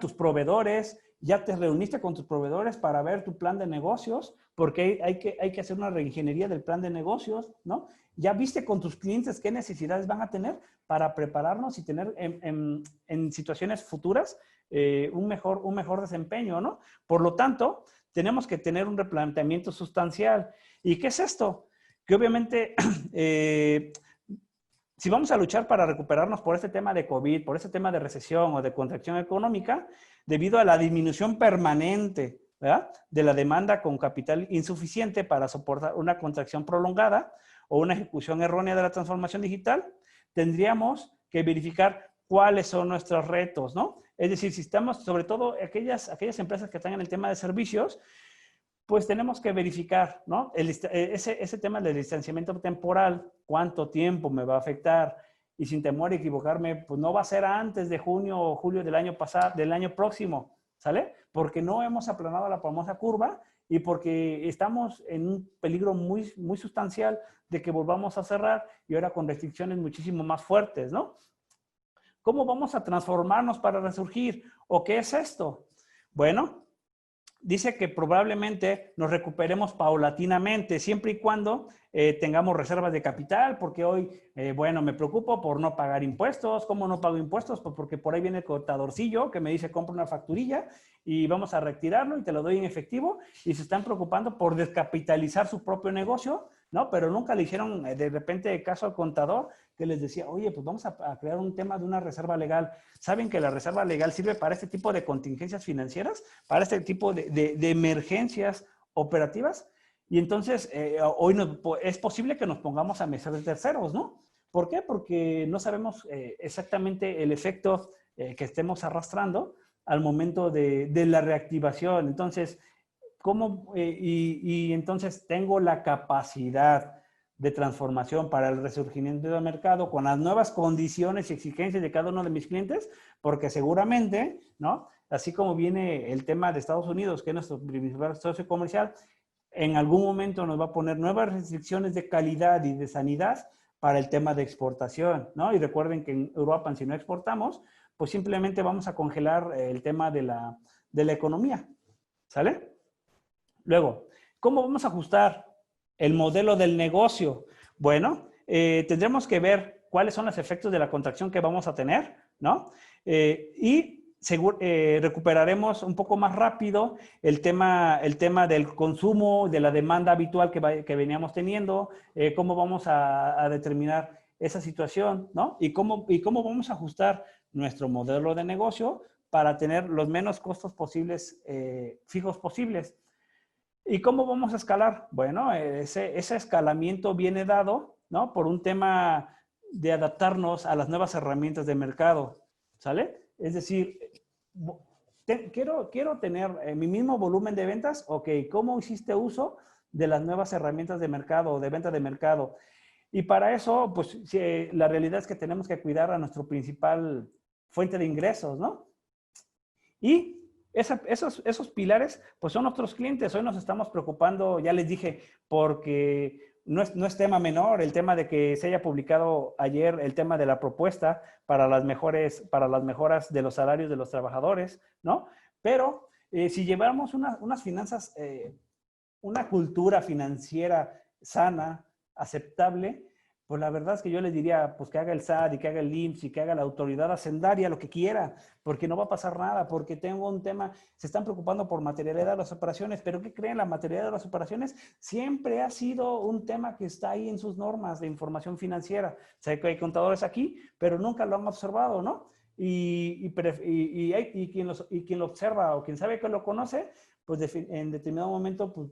tus proveedores, ya te reuniste con tus proveedores para ver tu plan de negocios, porque hay que hacer una reingeniería del plan de negocios, ¿no? Ya viste con tus clientes qué necesidades van a tener para prepararnos y tener en situaciones futuras un mejor desempeño, ¿no? Por lo tanto, tenemos que tener un replanteamiento sustancial. ¿Y qué es esto? Que obviamente si vamos a luchar para recuperarnos por este tema de COVID, por este tema de recesión o de contracción económica, debido a la disminución permanente, ¿verdad?, de la demanda con capital insuficiente para soportar una contracción prolongada o una ejecución errónea de la transformación digital, tendríamos que verificar cuáles son nuestros retos, ¿no? Es decir, si estamos, sobre todo aquellas empresas que están en el tema de servicios, pues tenemos que verificar, ¿no? Ese tema del distanciamiento temporal, cuánto tiempo me va a afectar, y sin temor a equivocarme, pues no va a ser antes de junio o julio del año pasado, del año próximo, ¿sale? Porque no hemos aplanado la famosa curva y porque estamos en un peligro muy, muy sustancial de que volvamos a cerrar y ahora con restricciones muchísimo más fuertes, ¿no? ¿Cómo vamos a transformarnos para resurgir? ¿O qué es esto? Bueno, dice que probablemente nos recuperemos paulatinamente, siempre y cuando tengamos reservas de capital, porque hoy, bueno, me preocupo por no pagar impuestos. ¿Cómo no pago impuestos? Pues porque por ahí viene el contadorcillo que me dice, compra una facturilla y vamos a retirarlo y te lo doy en efectivo, y se están preocupando por descapitalizar su propio negocio, ¿no? Pero nunca le hicieron de repente caso al contador que les decía, oye, pues vamos a crear un tema de una reserva legal. ¿Saben que la reserva legal sirve para este tipo de contingencias financieras? Para este tipo de emergencias operativas. Y entonces, hoy es posible que nos pongamos a mesas de terceros, ¿no? ¿Por qué? Porque no sabemos exactamente el efecto que estemos arrastrando al momento de la reactivación. Entonces, ¿cómo? Y entonces tengo la capacidad de transformación para el resurgimiento del mercado con las nuevas condiciones y exigencias de cada uno de mis clientes, porque seguramente, ¿no? Así como viene el tema de Estados Unidos, que es nuestro principal socio comercial, en algún momento nos va a poner nuevas restricciones de calidad y de sanidad para el tema de exportación, ¿no? Y recuerden que en Europa, si no exportamos, pues simplemente vamos a congelar el tema de la economía, ¿sale? Luego, ¿cómo vamos a ajustar el modelo del negocio? Bueno, tendremos que ver cuáles son los efectos de la contracción que vamos a tener, ¿no? Recuperaremos un poco más rápido el tema del consumo, de la demanda habitual que veníamos teniendo, cómo vamos a determinar esa situación, ¿no? Y cómo vamos a ajustar nuestro modelo de negocio para tener los menos costos posibles, fijos posibles. ¿Y cómo vamos a escalar? Bueno, ese escalamiento viene dado, ¿no?, por un tema de adaptarnos a las nuevas herramientas de mercado, ¿sale? Es decir, quiero tener mi mismo volumen de ventas. Ok, ¿cómo hiciste uso de las nuevas herramientas de mercado o de venta de mercado? Y para eso, pues la realidad es que tenemos que cuidar a nuestro principal fuente de ingresos, ¿no? Y esos pilares, pues son nuestros clientes. Hoy nos estamos preocupando, ya les dije, porque no es tema menor el tema de que se haya publicado ayer el tema de la propuesta para las mejoras de los salarios de los trabajadores, ¿no? Pero si llevamos unas finanzas una cultura financiera sana, aceptable, pues la verdad es que yo les diría, pues que haga el SAT y que haga el IMSS y que haga la autoridad hacendaria, lo que quiera, porque no va a pasar nada, porque tengo un tema, se están preocupando por materialidad de las operaciones, pero ¿qué creen? La materialidad de las operaciones siempre ha sido un tema que está ahí en sus normas de información financiera. Sé que hay contadores aquí, pero nunca lo han observado, ¿no? Y quien lo observa o quien sabe que lo conoce, pues en determinado momento pues,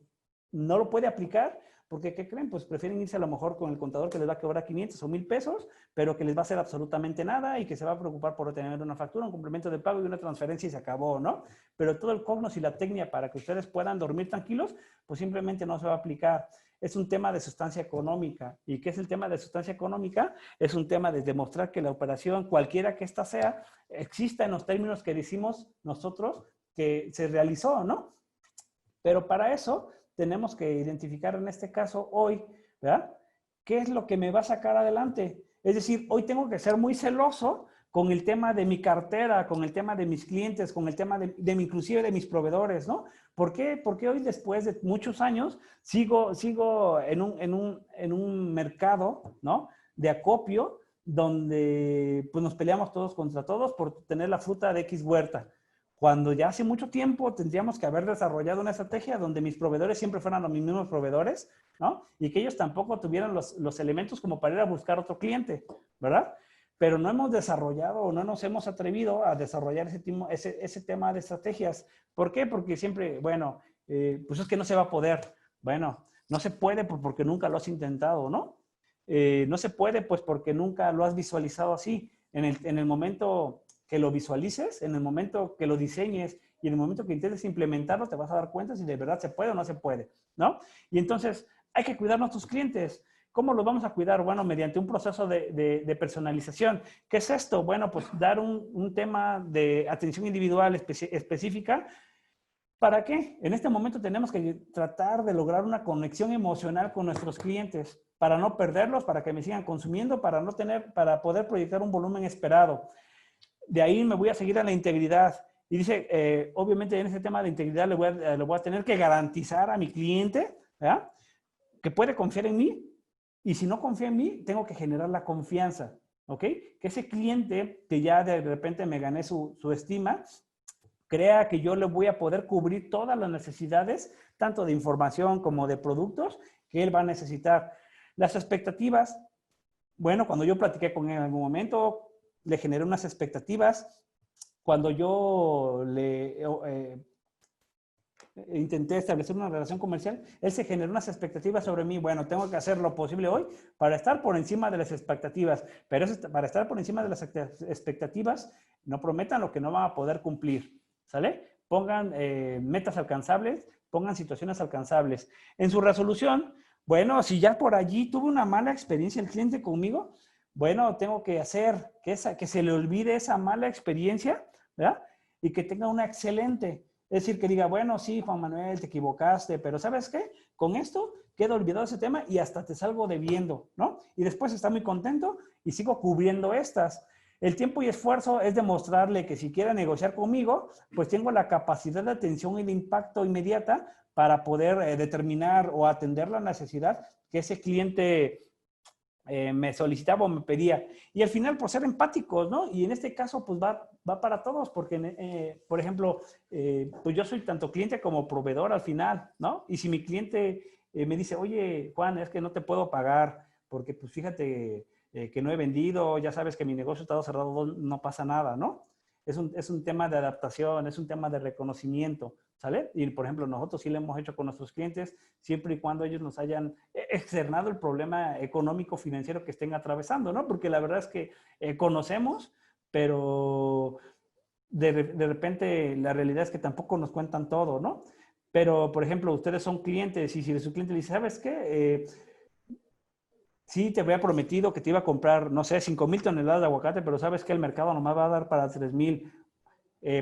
no lo puede aplicar porque, ¿qué creen? Pues prefieren irse a lo mejor con el contador que les va a cobrar 500 o 1000 pesos, pero que les va a hacer absolutamente nada y que se va a preocupar por tener una factura, un complemento de pago y una transferencia y se acabó, ¿no? Pero todo el cognos y la técnica para que ustedes puedan dormir tranquilos, pues simplemente no se va a aplicar. Es un tema de sustancia económica. ¿Y qué es el tema de sustancia económica? Es un tema de demostrar que la operación, cualquiera que ésta sea, exista en los términos que decimos nosotros que se realizó, ¿no? Pero para eso tenemos que identificar en este caso hoy, ¿verdad? ¿Qué es lo que me va a sacar adelante? Es decir, hoy tengo que ser muy celoso con el tema de mi cartera, con el tema de mis clientes, con el tema inclusive de mis proveedores, ¿no? ¿Por qué? Porque hoy, después de muchos años, sigo en un mercado, ¿no? De acopio, donde pues nos peleamos todos contra todos por tener la fruta de X huerta. Cuando ya hace mucho tiempo tendríamos que haber desarrollado una estrategia donde mis proveedores siempre fueran los mismos proveedores, ¿no? Y que ellos tampoco tuvieran los elementos como para ir a buscar otro cliente, ¿verdad? Pero no hemos desarrollado o no nos hemos atrevido a desarrollar ese tema de estrategias. ¿Por qué? Porque siempre, bueno, pues es que no se va a poder. Bueno, no se puede porque nunca lo has intentado, ¿no? No se puede pues porque nunca lo has visualizado así. En el momento que lo visualices, en el momento que lo diseñes y en el momento que intentes implementarlo, te vas a dar cuenta si de verdad se puede o no se puede, ¿no? Y entonces hay que cuidar a nuestros clientes. ¿Cómo los vamos a cuidar? Bueno, mediante un proceso de personalización. ¿Qué es esto? Bueno, pues dar un tema de atención individual específica. ¿Para qué? En este momento tenemos que tratar de lograr una conexión emocional con nuestros clientes para no perderlos, para que me sigan consumiendo, para poder proyectar un volumen esperado. De ahí me voy a seguir a la integridad. Y dice, obviamente en ese tema de integridad le voy a tener que garantizar a mi cliente, ¿verdad?, que puede confiar en mí. Y si no confía en mí, tengo que generar la confianza, ¿ok? Que ese cliente que ya de repente me gané su estima, crea que yo le voy a poder cubrir todas las necesidades, tanto de información como de productos que él va a necesitar. Las expectativas, bueno, cuando yo platiqué con él en algún momento, le generé unas expectativas. Cuando yo intenté establecer una relación comercial, él se generó unas expectativas sobre mí. Bueno, tengo que hacer lo posible hoy para estar por encima de las expectativas, pero para estar por encima de las expectativas, no prometan lo que no van a poder cumplir, ¿sale? Pongan metas alcanzables, pongan situaciones alcanzables. En su resolución, bueno, si ya por allí tuvo una mala experiencia el cliente conmigo, bueno, tengo que hacer que se le olvide esa mala experiencia, ¿verdad? Y que tenga una excelente. Es decir, que diga, bueno, sí, Juan Manuel, te equivocaste, pero ¿sabes qué? Con esto queda olvidado ese tema y hasta te salgo debiendo, ¿no? Y después está muy contento y sigo cubriendo estas. El tiempo y esfuerzo es demostrarle que si quiere negociar conmigo, pues tengo la capacidad de atención y de impacto inmediata para poder determinar o atender la necesidad que ese cliente me solicitaba o me pedía. Y al final, por ser empáticos, ¿no? Y en este caso, pues va para todos, porque, por ejemplo, pues yo soy tanto cliente como proveedor al final, ¿no? Y si mi cliente me dice, oye, Juan, es que no te puedo pagar, porque pues fíjate que no he vendido, ya sabes que mi negocio está cerrado, no pasa nada, ¿no? Es un tema de adaptación, es un tema de reconocimiento, ¿sale? Y, por ejemplo, nosotros sí lo hemos hecho con nuestros clientes, siempre y cuando ellos nos hayan externado el problema económico financiero que estén atravesando, ¿no? Porque la verdad es que conocemos, pero de repente la realidad es que tampoco nos cuentan todo, ¿no? Pero, por ejemplo, ustedes son clientes y si su cliente le dice, ¿sabes qué? Sí, te había prometido que te iba a comprar, no sé, 5,000 toneladas de aguacate, pero sabes que el mercado nomás va a dar para 3,000.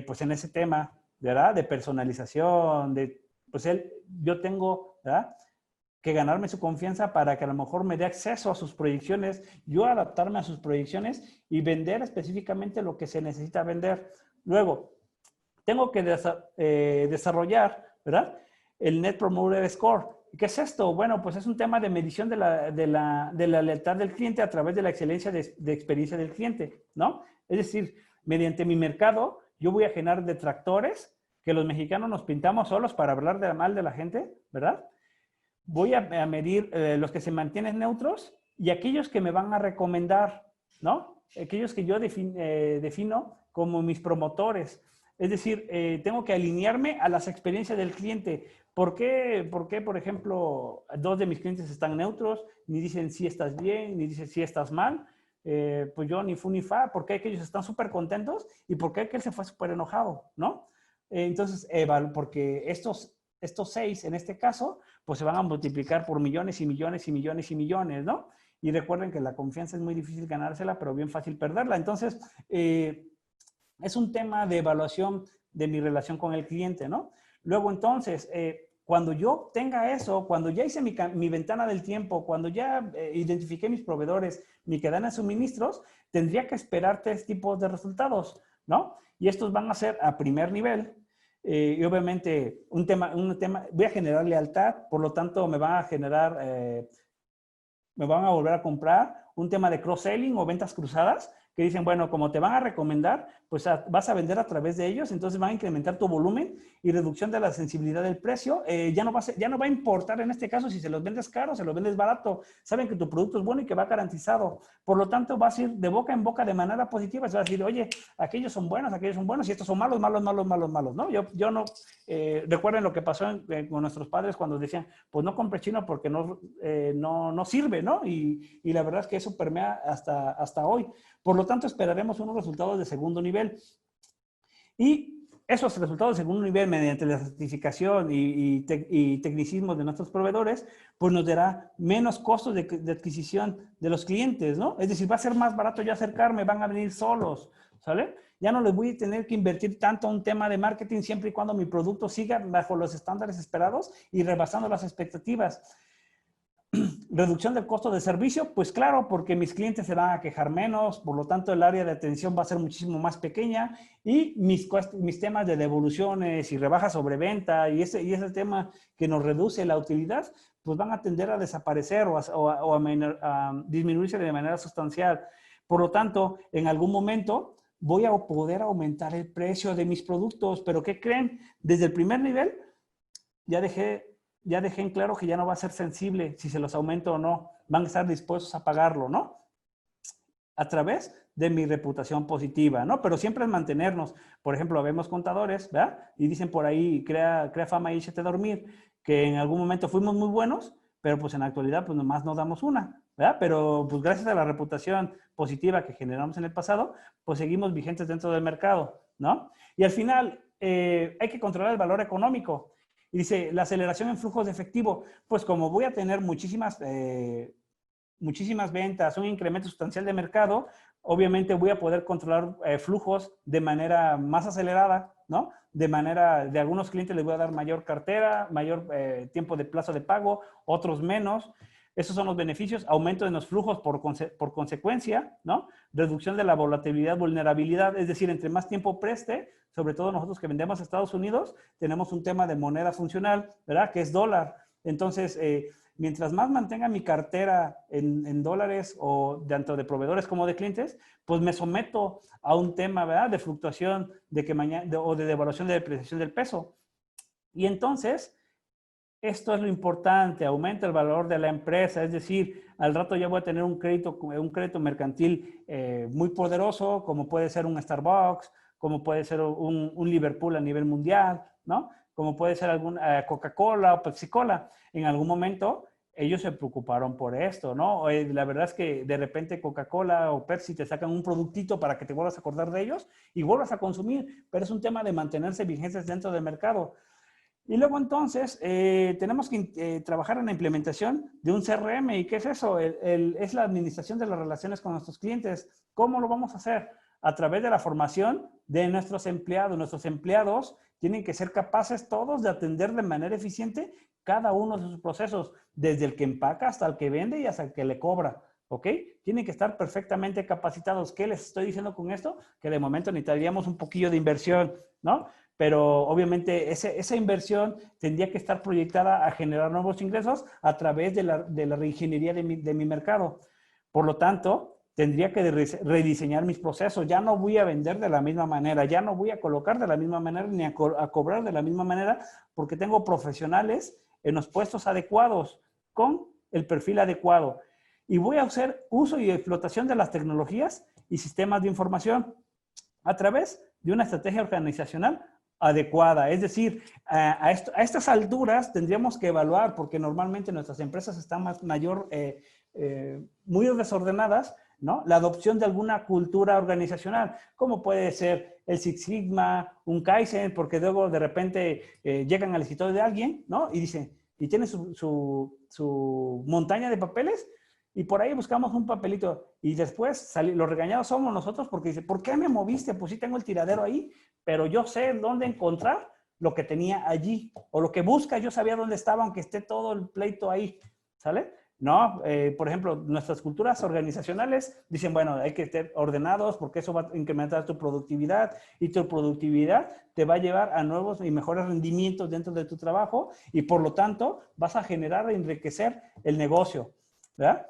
Pues en ese tema, ¿verdad? De personalización, pues yo tengo, ¿verdad?, que ganarme su confianza para que a lo mejor me dé acceso a sus proyecciones, yo adaptarme a sus proyecciones y vender específicamente lo que se necesita vender. Luego, tengo que desarrollar, ¿verdad?, el Net Promoter Score. ¿Qué es esto? Bueno, pues es un tema de medición de la lealtad del cliente a través de la excelencia de experiencia del cliente, ¿no? Es decir, mediante mi mercado, yo voy a generar detractores que los mexicanos nos pintamos solos para hablar mal de la gente, ¿verdad? Voy a medir los que se mantienen neutros y aquellos que me van a recomendar, ¿no? Aquellos que yo defino como mis promotores. Es decir, tengo que alinearme a las experiencias del cliente. ¿Por qué, por ejemplo, dos de mis clientes están neutros? Ni dicen si estás bien, ni dicen si estás mal. Pues yo ni fu ni fa. ¿Por qué aquellos están súper contentos? ¿Y por qué aquel se fue súper enojado? ¿No? Entonces, porque estos 6, en este caso, pues se van a multiplicar por millones y millones y millones y millones, ¿no? Y recuerden que la confianza es muy difícil ganársela, pero bien fácil perderla. Entonces, es un tema de evaluación de mi relación con el cliente, ¿no? Luego, entonces, cuando yo tenga eso, cuando ya hice mi ventana del tiempo, cuando ya identifiqué mis proveedores, mi cadena de suministros, tendría que esperar 3 tipos de resultados, ¿no? Y estos van a ser a primer nivel. Y obviamente, un tema, voy a generar lealtad, por lo tanto, me van a generar, me van a volver a comprar un tema de cross-selling o ventas cruzadas, que dicen, bueno, como te van a recomendar, pues vas a vender a través de ellos, entonces van a incrementar tu volumen y reducción de la sensibilidad del precio. Ya no va a importar en este caso si se los vendes caro o se los vendes barato. Saben que tu producto es bueno y que va garantizado. Por lo tanto, vas a ir de boca en boca de manera positiva. Se va a decir, oye, aquellos son buenos y estos son malos, malos, malos, malos, malos, ¿no? Yo no, recuerden lo que pasó con nuestros padres cuando decían, pues no compre chino porque no sirve, ¿no? Y la verdad es que eso permea hasta hoy. Por lo tanto, esperaremos unos resultados de segundo nivel. Y esos resultados de segundo nivel, mediante la certificación y tecnicismos de nuestros proveedores, pues nos dará menos costos de adquisición de los clientes, ¿no? Es decir, va a ser más barato yo acercarme, van a venir solos, ¿sale? Ya no les voy a tener que invertir tanto en un tema de marketing siempre y cuando mi producto siga bajo los estándares esperados y rebasando las expectativas. Reducción del costo de servicio, pues claro, porque mis clientes se van a quejar menos, por lo tanto el área de atención va a ser muchísimo más pequeña y mis temas de devoluciones y rebajas sobre venta y ese tema que nos reduce la utilidad, pues van a tender a desaparecer o a disminuirse de manera sustancial. Por lo tanto, en algún momento voy a poder aumentar el precio de mis productos, pero ¿qué creen? Desde el primer nivel ya dejé en claro que ya no va a ser sensible si se los aumento o no. Van a estar dispuestos a pagarlo, ¿no? A través de mi reputación positiva, ¿no? Pero siempre es mantenernos. Por ejemplo, vemos contadores, ¿verdad? Y dicen por ahí, crea fama y échate a dormir, que en algún momento fuimos muy buenos, pero pues en la actualidad pues nomás nos damos una, ¿verdad? Pero pues gracias a la reputación positiva que generamos en el pasado, pues seguimos vigentes dentro del mercado, ¿no? Y al final hay que controlar el valor económico. Y dice, la aceleración en flujos de efectivo, pues como voy a tener muchísimas ventas, un incremento sustancial de mercado, obviamente voy a poder controlar flujos de manera más acelerada, ¿no? De algunos clientes les voy a dar mayor cartera, mayor tiempo de plazo de pago, otros menos. Esos son los beneficios, aumento de los flujos por consecuencia, ¿no? Reducción de la volatilidad, vulnerabilidad, es decir, entre más tiempo preste, sobre todo nosotros que vendemos a Estados Unidos, tenemos un tema de moneda funcional, ¿verdad? Que es dólar. Entonces, mientras más mantenga mi cartera en dólares o tanto de proveedores como de clientes, pues me someto a un tema, ¿verdad? De fluctuación o de devaluación de depreciación del peso. Y entonces, esto es lo importante, aumenta el valor de la empresa, es decir, al rato ya voy a tener un crédito mercantil muy poderoso, como puede ser un Starbucks, como puede ser un Liverpool a nivel mundial, ¿no? Como puede ser alguna Coca-Cola o Pepsi-Cola. En algún momento ellos se preocuparon por esto, ¿no? La verdad es que de repente Coca-Cola o Pepsi te sacan un productito para que te vuelvas a acordar de ellos y vuelvas a consumir, pero es un tema de mantenerse vigentes dentro del mercado. Y luego entonces tenemos que trabajar en la implementación de un CRM. ¿Y qué es eso? Es la administración de las relaciones con nuestros clientes. ¿Cómo lo vamos a hacer? A través de la formación de nuestros empleados. Nuestros empleados tienen que ser capaces todos de atender de manera eficiente cada uno de sus procesos, desde el que empaca hasta el que vende y hasta el que le cobra. ¿Ok? Tienen que estar perfectamente capacitados. ¿Qué les estoy diciendo con esto? Que de momento necesitaríamos un poquillo de inversión, ¿no? pero obviamente esa inversión tendría que estar proyectada a generar nuevos ingresos a través de la reingeniería de mi mercado. Por lo tanto, tendría que rediseñar mis procesos. Ya no voy a vender de la misma manera, ya no voy a colocar de la misma manera ni a cobrar de la misma manera, porque tengo profesionales en los puestos adecuados, con el perfil adecuado. Y voy a hacer uso y explotación de las tecnologías y sistemas de información a través de una estrategia organizacional adecuada. Es decir, a estas alturas tendríamos que evaluar, porque normalmente nuestras empresas están muy desordenadas, ¿no? La adopción de alguna cultura organizacional, como puede ser el Six Sigma, un Kaizen, porque luego de repente llegan al escritorio de alguien, ¿no? Y dicen, y tiene su montaña de papeles, y por ahí buscamos un papelito y después los regañados somos nosotros porque dice, ¿por qué me moviste? Pues sí tengo el tiradero ahí, pero yo sé dónde encontrar lo que tenía allí o lo que busca, yo sabía dónde estaba aunque esté todo el pleito ahí, ¿sale? No, por ejemplo, nuestras culturas organizacionales dicen, bueno, hay que estar ordenados porque eso va a incrementar tu productividad y tu productividad te va a llevar a nuevos y mejores rendimientos dentro de tu trabajo y por lo tanto vas a generar e enriquecer el negocio, ¿verdad?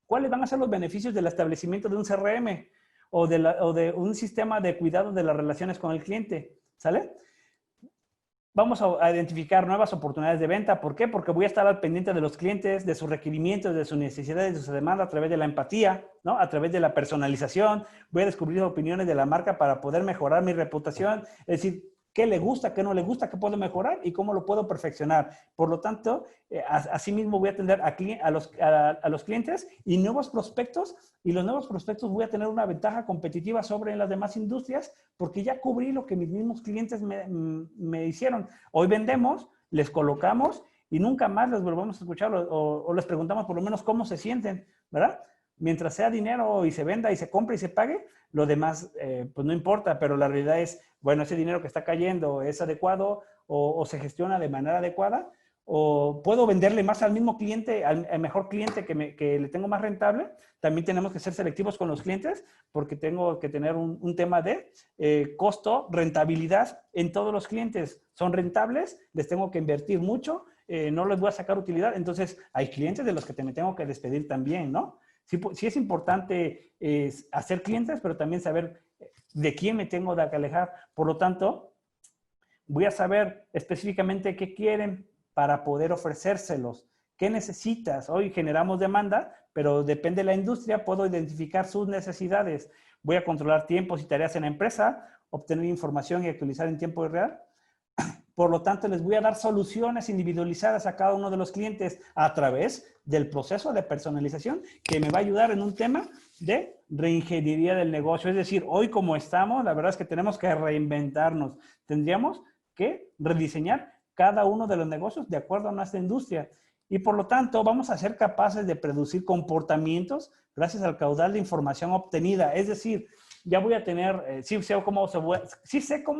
¿Cuáles van a ser los beneficios del establecimiento de un CRM o de un sistema de cuidado de las relaciones con el cliente? ¿Sale? Vamos a identificar nuevas oportunidades de venta. ¿Por qué? Porque voy a estar al pendiente de los clientes, de sus requerimientos, de sus necesidades, de sus demandas a través de la empatía, ¿no? A través de la personalización. Voy a descubrir opiniones de la marca para poder mejorar mi reputación. Es decir, qué le gusta, qué no le gusta, qué puedo mejorar y cómo lo puedo perfeccionar. Por lo tanto, asimismo voy a atender a los clientes y nuevos prospectos, y los nuevos prospectos voy a tener una ventaja competitiva sobre las demás industrias porque ya cubrí lo que mis mismos clientes me hicieron. Hoy vendemos, les colocamos y nunca más les volvemos a escuchar o les preguntamos por lo menos cómo se sienten, ¿verdad? Mientras sea dinero y se venda y se compre y se pague, lo demás pues no importa, pero la realidad es, bueno, ese dinero que está cayendo es adecuado o se gestiona de manera adecuada, o puedo venderle más al mismo cliente, al mejor cliente que le tengo más rentable. También tenemos que ser selectivos con los clientes porque tengo que tener un tema de costo, rentabilidad en todos los clientes. Son rentables, les tengo que invertir mucho, no les voy a sacar utilidad. Entonces, hay clientes de los que me tengo que despedir también, ¿no? Sí es importante hacer clientes, pero también saber de quién me tengo que alejar. Por lo tanto, voy a saber específicamente qué quieren para poder ofrecérselos. ¿Qué necesitas? Hoy generamos demanda, pero depende de la industria, puedo identificar sus necesidades. Voy a controlar tiempos y tareas en la empresa, obtener información y actualizar en tiempo real. Por lo tanto, les voy a dar soluciones individualizadas a cada uno de los clientes a través del proceso de personalización que me va a ayudar en un tema de reingeniería del negocio. Es decir, hoy como estamos, la verdad es que tenemos que reinventarnos. Tendríamos que rediseñar cada uno de los negocios de acuerdo a nuestra industria. Y por lo tanto, vamos a ser capaces de producir comportamientos gracias al caudal de información obtenida. Es decir, ya voy a tener, sí sé cómo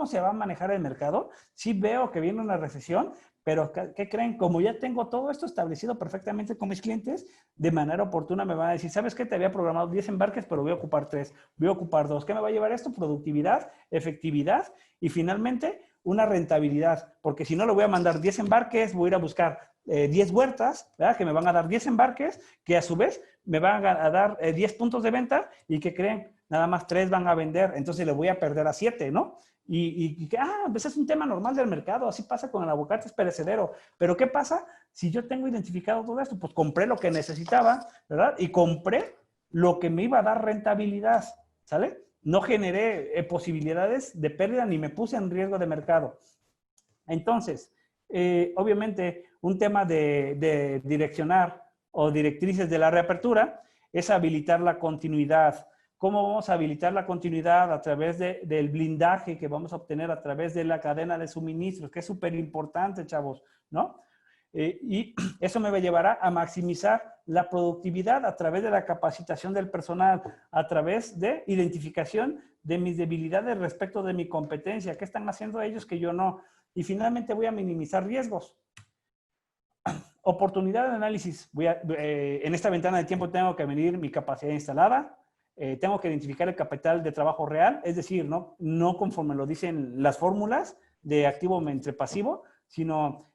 se va a manejar el mercado, sí veo que viene una recesión, pero ¿qué creen? Como ya tengo todo esto establecido perfectamente con mis clientes, de manera oportuna me van a decir, ¿sabes qué? Te había programado 10 embarques, pero voy a ocupar 3, voy a ocupar 2. ¿Qué me va a llevar esto? Productividad, efectividad y finalmente una rentabilidad, porque si no le voy a mandar 10 embarques, voy a ir a buscar 10 huertas, ¿verdad? Que me van a dar 10 embarques, que a su vez me van a dar 10 puntos de venta y que creen, nada más 3 van a vender, entonces le voy a perder a 7, ¿no? Pues es un tema normal del mercado, así pasa con el aguacate, es perecedero. Pero ¿qué pasa si yo tengo identificado todo esto? Pues compré lo que necesitaba, ¿verdad? Y compré lo que me iba a dar rentabilidad, ¿sale? No generé posibilidades de pérdida ni me puse en riesgo de mercado. Entonces, obviamente, un tema de direccionar o directrices de la reapertura es habilitar la continuidad. ¿Cómo vamos a habilitar la continuidad? A través del blindaje que vamos a obtener a través de la cadena de suministros, que es súper importante, chavos, ¿no? Y eso me llevará a maximizar la productividad a través de la capacitación del personal, a través de identificación de mis debilidades respecto de mi competencia. ¿Qué están haciendo ellos que yo no? Y finalmente voy a minimizar riesgos. Oportunidad de análisis. En esta ventana de tiempo tengo que medir mi capacidad instalada, tengo que identificar el capital de trabajo real, es decir, no conforme lo dicen las fórmulas de activo entre pasivo, sino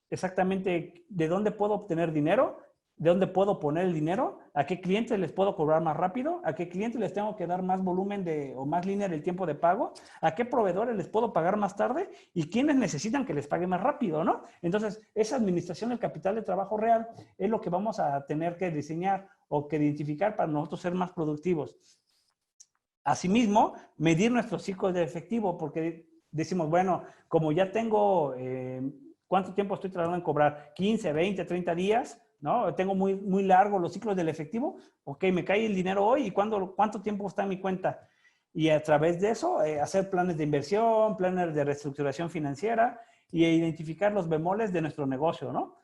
exactamente de dónde puedo obtener dinero, de dónde puedo poner el dinero, a qué clientes les puedo cobrar más rápido, a qué clientes les tengo que dar más volumen o más línea del tiempo de pago, a qué proveedores les puedo pagar más tarde y quiénes necesitan que les pague más rápido, ¿no? Entonces, esa administración del capital de trabajo real es lo que vamos a tener que diseñar o que identificar para nosotros ser más productivos. Asimismo, medir nuestros ciclos de efectivo, porque decimos, bueno, como ya tengo, ¿cuánto tiempo estoy tardando en cobrar? 15, 20, 30 días, ¿no? Tengo muy largos los ciclos del efectivo. Ok, me cae el dinero hoy y ¿cuánto tiempo está en mi cuenta? Y a través de eso, hacer planes de inversión, planes de reestructuración financiera y identificar los bemoles de nuestro negocio, ¿no?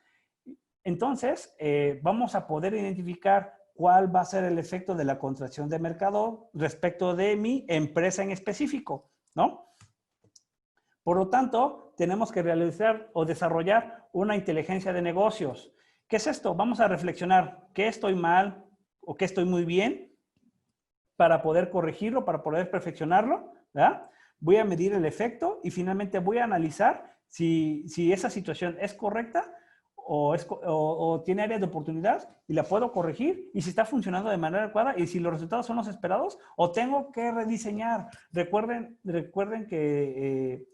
Entonces, vamos a poder identificar cuál va a ser el efecto de la contracción de mercado respecto de mi empresa en específico, ¿no? Por lo tanto, tenemos que realizar o desarrollar una inteligencia de negocios. ¿Qué es esto? Vamos a reflexionar qué estoy mal o qué estoy muy bien para poder corregirlo, para poder perfeccionarlo, ¿verdad? Voy a medir el efecto y finalmente voy a analizar si esa situación es correcta o tiene áreas de oportunidad y la puedo corregir y si está funcionando de manera adecuada y si los resultados son los esperados o tengo que rediseñar. Recuerden que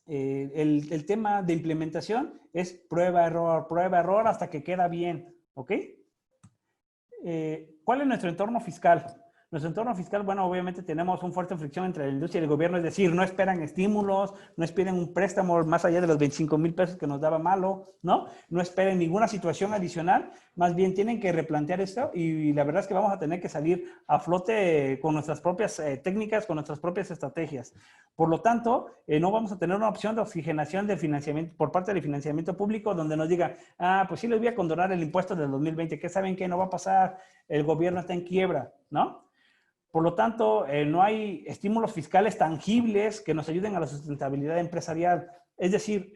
el tema de implementación es prueba, error hasta que queda bien, ¿ok? ¿Cuál es nuestro entorno fiscal? Nuestro entorno fiscal, bueno, obviamente tenemos una fuerte fricción entre la industria y el gobierno, es decir, no esperan estímulos, no esperen un préstamo más allá de los 25,000 pesos que nos daba Malo, ¿no? No esperen ninguna situación adicional, más bien tienen que replantear esto y la verdad es que vamos a tener que salir a flote con nuestras propias técnicas, con nuestras propias estrategias. Por lo tanto, no vamos a tener una opción de oxigenación del financiamiento por parte del financiamiento público donde nos diga, pues sí les voy a condonar el impuesto del 2020, ¿qué saben que no va a pasar? El gobierno está en quiebra, ¿no? Por lo tanto, no hay estímulos fiscales tangibles que nos ayuden a la sustentabilidad empresarial. Es decir,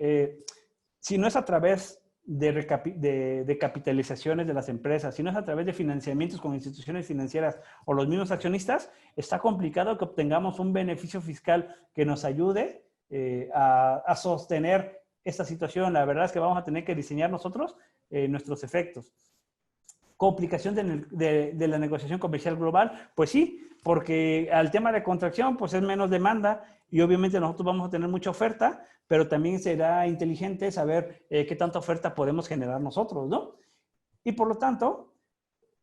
si no es a través de capitalizaciones de las empresas, si no es a través de financiamientos con instituciones financieras o los mismos accionistas, está complicado que obtengamos un beneficio fiscal que nos ayude a sostener esta situación. La verdad es que vamos a tener que diseñar nosotros nuestros efectos. Complicación de la negociación comercial global, pues sí, porque al tema de contracción, pues es menos demanda y obviamente nosotros vamos a tener mucha oferta, pero también será inteligente saber qué tanta oferta podemos generar nosotros, ¿no? Y por lo tanto,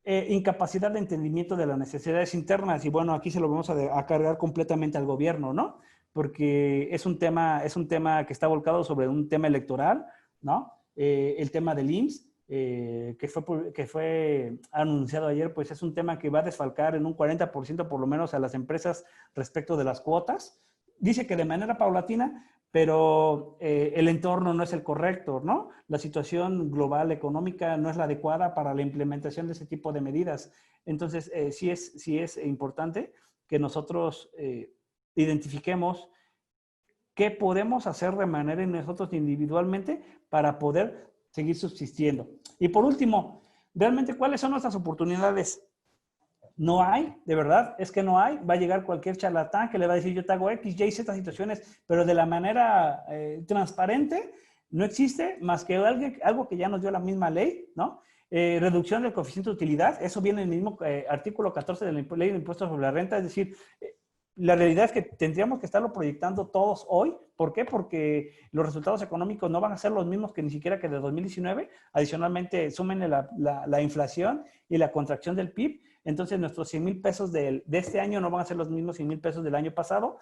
incapacidad de entendimiento de las necesidades internas y bueno, aquí se lo vamos a cargar completamente al gobierno, ¿no? Porque es un tema que está volcado sobre un tema electoral, ¿no? El tema del IMSS, que fue anunciado ayer, pues es un tema que va a desfalcar en un 40% por lo menos a las empresas respecto de las cuotas. Dice que de manera paulatina, pero el entorno no es el correcto, ¿no? La situación global económica no es la adecuada para la implementación de ese tipo de medidas. Entonces, sí es importante que nosotros identifiquemos qué podemos hacer de manera nosotros individualmente para poder seguir subsistiendo. Y por último, realmente, ¿cuáles son nuestras oportunidades? No hay, de verdad, es que no hay. Va a llegar cualquier charlatán que le va a decir, yo te hago X, Y, Z situaciones, pero de la manera transparente no existe más que algo que ya nos dio la misma ley, ¿no? Reducción del coeficiente de utilidad, eso viene en el mismo artículo 14 de la ley de impuestos sobre la renta, es decir, la realidad es que tendríamos que estarlo proyectando todos hoy. ¿Por qué? Porque los resultados económicos no van a ser los mismos que ni siquiera que de 2019. Adicionalmente, súmenle la inflación y la contracción del PIB. Entonces, nuestros 100,000 pesos de este año no van a ser los mismos 100,000 pesos del año pasado,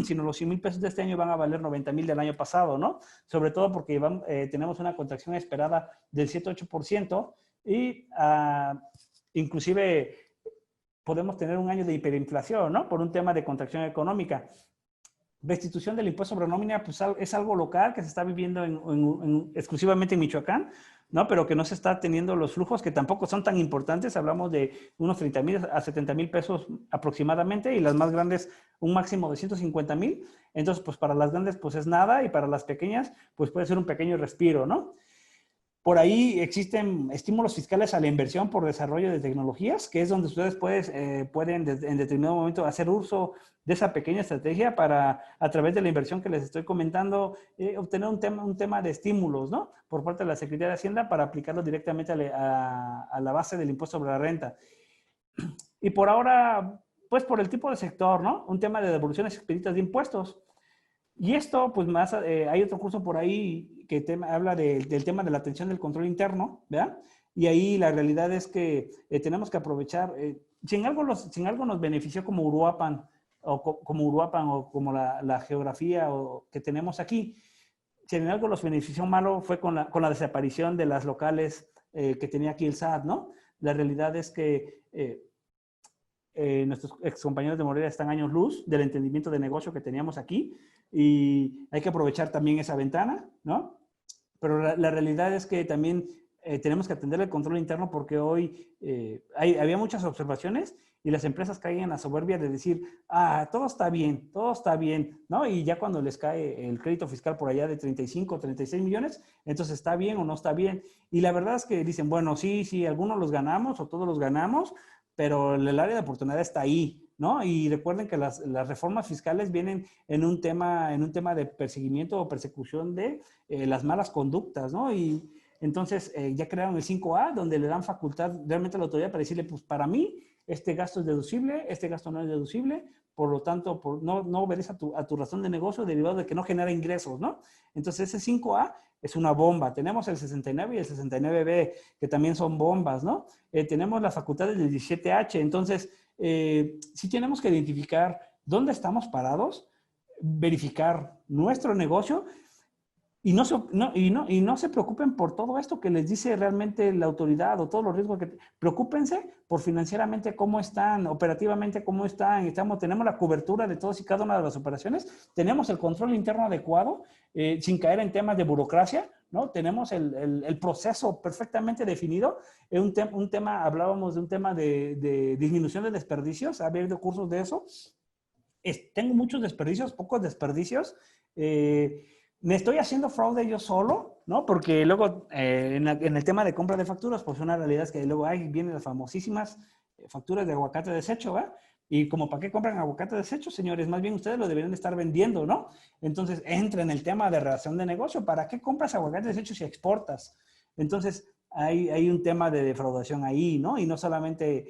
sino los 100,000 pesos de este año van a valer 90,000 del año pasado, ¿no? Sobre todo porque tenemos una contracción esperada del 7-8% y inclusive podemos tener un año de hiperinflación, ¿no? Por un tema de contracción económica. Restitución del impuesto sobre nómina, pues es algo local que se está viviendo exclusivamente en Michoacán, ¿no? Pero que no se está teniendo los flujos que tampoco son tan importantes. Hablamos de unos 30,000 a 70,000 pesos aproximadamente y las más grandes un máximo de 150,000. Entonces, pues para las grandes, pues es nada y para las pequeñas, pues puede ser un pequeño respiro, ¿no? Por ahí existen estímulos fiscales a la inversión por desarrollo de tecnologías, que es donde ustedes pueden en determinado momento hacer uso de esa pequeña estrategia para, a través de la inversión que les estoy comentando, obtener un tema de estímulos, ¿no? Por parte de la Secretaría de Hacienda para aplicarlo directamente a la base del impuesto sobre la renta. Y por ahora, pues por el tipo de sector, ¿no? Un tema de devoluciones expeditas de impuestos. Y esto, pues más, hay otro curso por ahí que habla del tema de la atención del control interno, ¿verdad? Y ahí la realidad es que tenemos que aprovechar, si en algo nos benefició como Uruapan, o como la geografía que tenemos aquí, si en algo los benefició malo fue con la desaparición de las locales que tenía aquí el SAT, ¿no? La realidad es que nuestros ex compañeros de Morelia están años luz del entendimiento de negocio que teníamos aquí y hay que aprovechar también esa ventana, ¿no? Pero la realidad es que también tenemos que atender el control interno porque hoy había muchas observaciones y las empresas caen en la soberbia de decir, todo está bien, ¿no? Y ya cuando les cae el crédito fiscal por allá de 35, 36 millones, entonces está bien o no está bien. Y la verdad es que dicen, bueno, sí, algunos los ganamos o todos los ganamos, pero el área de oportunidad está ahí, ¿no? Y recuerden que las reformas fiscales vienen en un tema de perseguimiento o persecución de las malas conductas, ¿no? Y entonces ya crearon el 5A, donde le dan facultad realmente a la autoridad para decirle, pues para mí, este gasto es deducible, este gasto no es deducible, por lo tanto, no obedece a tu razón de negocio derivado de que no genera ingresos, ¿no? Entonces ese 5A es una bomba. Tenemos el 69 y el 69B, que también son bombas, ¿no? Tenemos las facultades del 17H. Entonces, sí tenemos que identificar dónde estamos parados, verificar nuestro negocio y no se preocupen por todo esto que les dice realmente la autoridad o todos los riesgos que... Preocúpense por financieramente cómo están, operativamente cómo están. Tenemos la cobertura de todas y cada una de las operaciones. Tenemos el control interno adecuado, sin caer en temas de burocracia, ¿no? Tenemos el proceso perfectamente definido. Hablábamos de un tema de disminución de desperdicios. Ha habido cursos de eso. Tengo muchos desperdicios, pocos desperdicios. Me estoy haciendo fraude yo solo, ¿no? Porque luego en el tema de compra de facturas, pues una realidad es que luego vienen las famosísimas facturas de aguacate desecho, ¿va? Y como para qué compran aguacate desecho, señores, más bien ustedes lo deberían estar vendiendo, ¿no? Entonces entra en el tema de relación de negocio. ¿Para qué compras aguacate desecho si exportas? Entonces hay un tema de defraudación ahí, ¿no? Y no solamente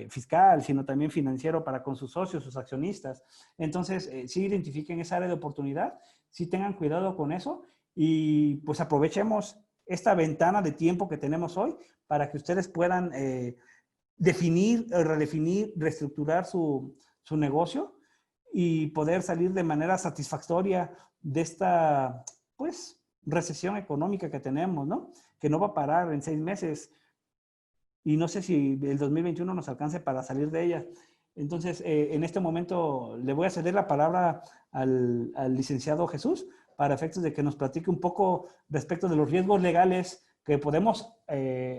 fiscal, sino también financiero para con sus socios, sus accionistas. Entonces, sí identifiquen esa área de oportunidad, sí tengan cuidado con eso y pues aprovechemos esta ventana de tiempo que tenemos hoy para que ustedes puedan definir, redefinir, reestructurar su negocio y poder salir de manera satisfactoria de esta, pues, recesión económica que tenemos, ¿no? Que no va a parar en 6 meses y no sé si el 2021 nos alcance para salir de ella. Entonces, en este momento le voy a ceder la palabra al licenciado Jesús para efectos de que nos platique un poco respecto de los riesgos legales que podemos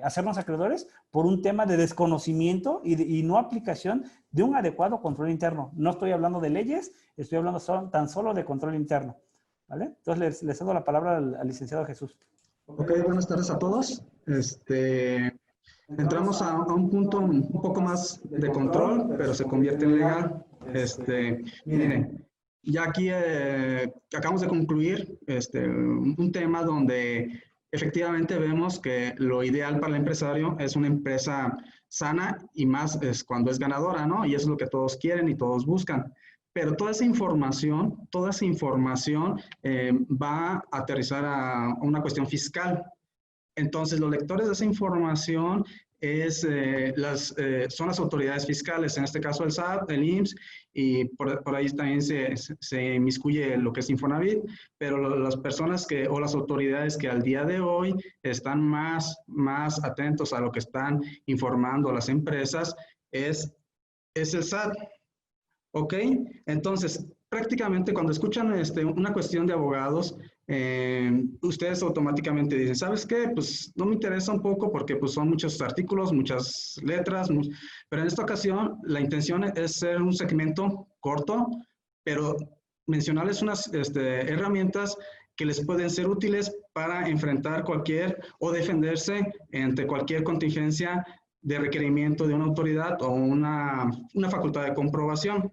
hacernos acreedores por un tema de desconocimiento y no aplicación de un adecuado control interno. No estoy hablando de leyes, estoy hablando tan solo de control interno, ¿vale? Entonces, le cedo la palabra al licenciado Jesús. Ok, buenas tardes a todos. Entramos a un punto un poco más de control, pero se convierte en legal. Miren, ya aquí acabamos de concluir un tema donde efectivamente vemos que lo ideal para el empresario es una empresa sana y más es cuando es ganadora, ¿no? Y eso es lo que todos quieren y todos buscan. Pero toda esa información va a aterrizar a una cuestión fiscal. Entonces, los lectores de esa información son las autoridades fiscales, en este caso el SAT, el IMSS, y por ahí también se inmiscuye lo que es Infonavit, pero las personas o las autoridades que al día de hoy están más atentos a lo que están informando las empresas es el SAT. ¿Ok? Entonces, prácticamente cuando escuchan una cuestión de abogados, ustedes automáticamente dicen, ¿sabes qué? Pues no me interesa un poco porque pues, son muchos artículos, muchas letras, pero en esta ocasión la intención es ser un segmento corto, pero mencionarles unas herramientas que les pueden ser útiles para enfrentar cualquier o defenderse ante cualquier contingencia de requerimiento de una autoridad o una facultad de comprobación.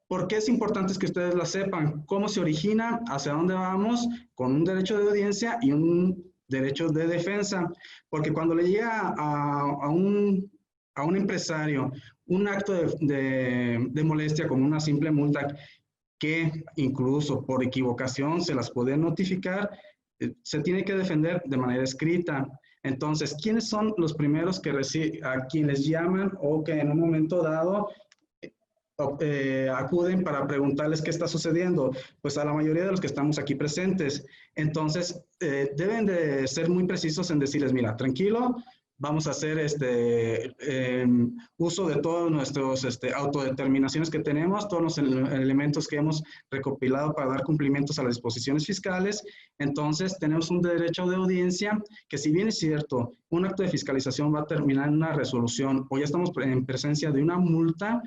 ¿Por qué es importante que ustedes la sepan? ¿Cómo se origina? ¿Hacia dónde vamos? Con un derecho de audiencia y un derecho de defensa. Porque cuando le llega a un empresario un acto de molestia como una simple multa, que incluso por equivocación se las puede notificar, se tiene que defender de manera escrita. Entonces, ¿quiénes son los primeros a quienes llaman o que en un momento dado acuden para preguntarles qué está sucediendo? Pues a la mayoría de los que estamos aquí presentes. Entonces, deben de ser muy precisos en decirles, mira, tranquilo, vamos a hacer uso de todos nuestros autodeterminaciones que tenemos, todos los elementos que hemos recopilado para dar cumplimientos a las disposiciones fiscales. Entonces, tenemos un derecho de audiencia que, si bien es cierto, un acto de fiscalización va a terminar en una resolución o ya estamos en presencia de una multa,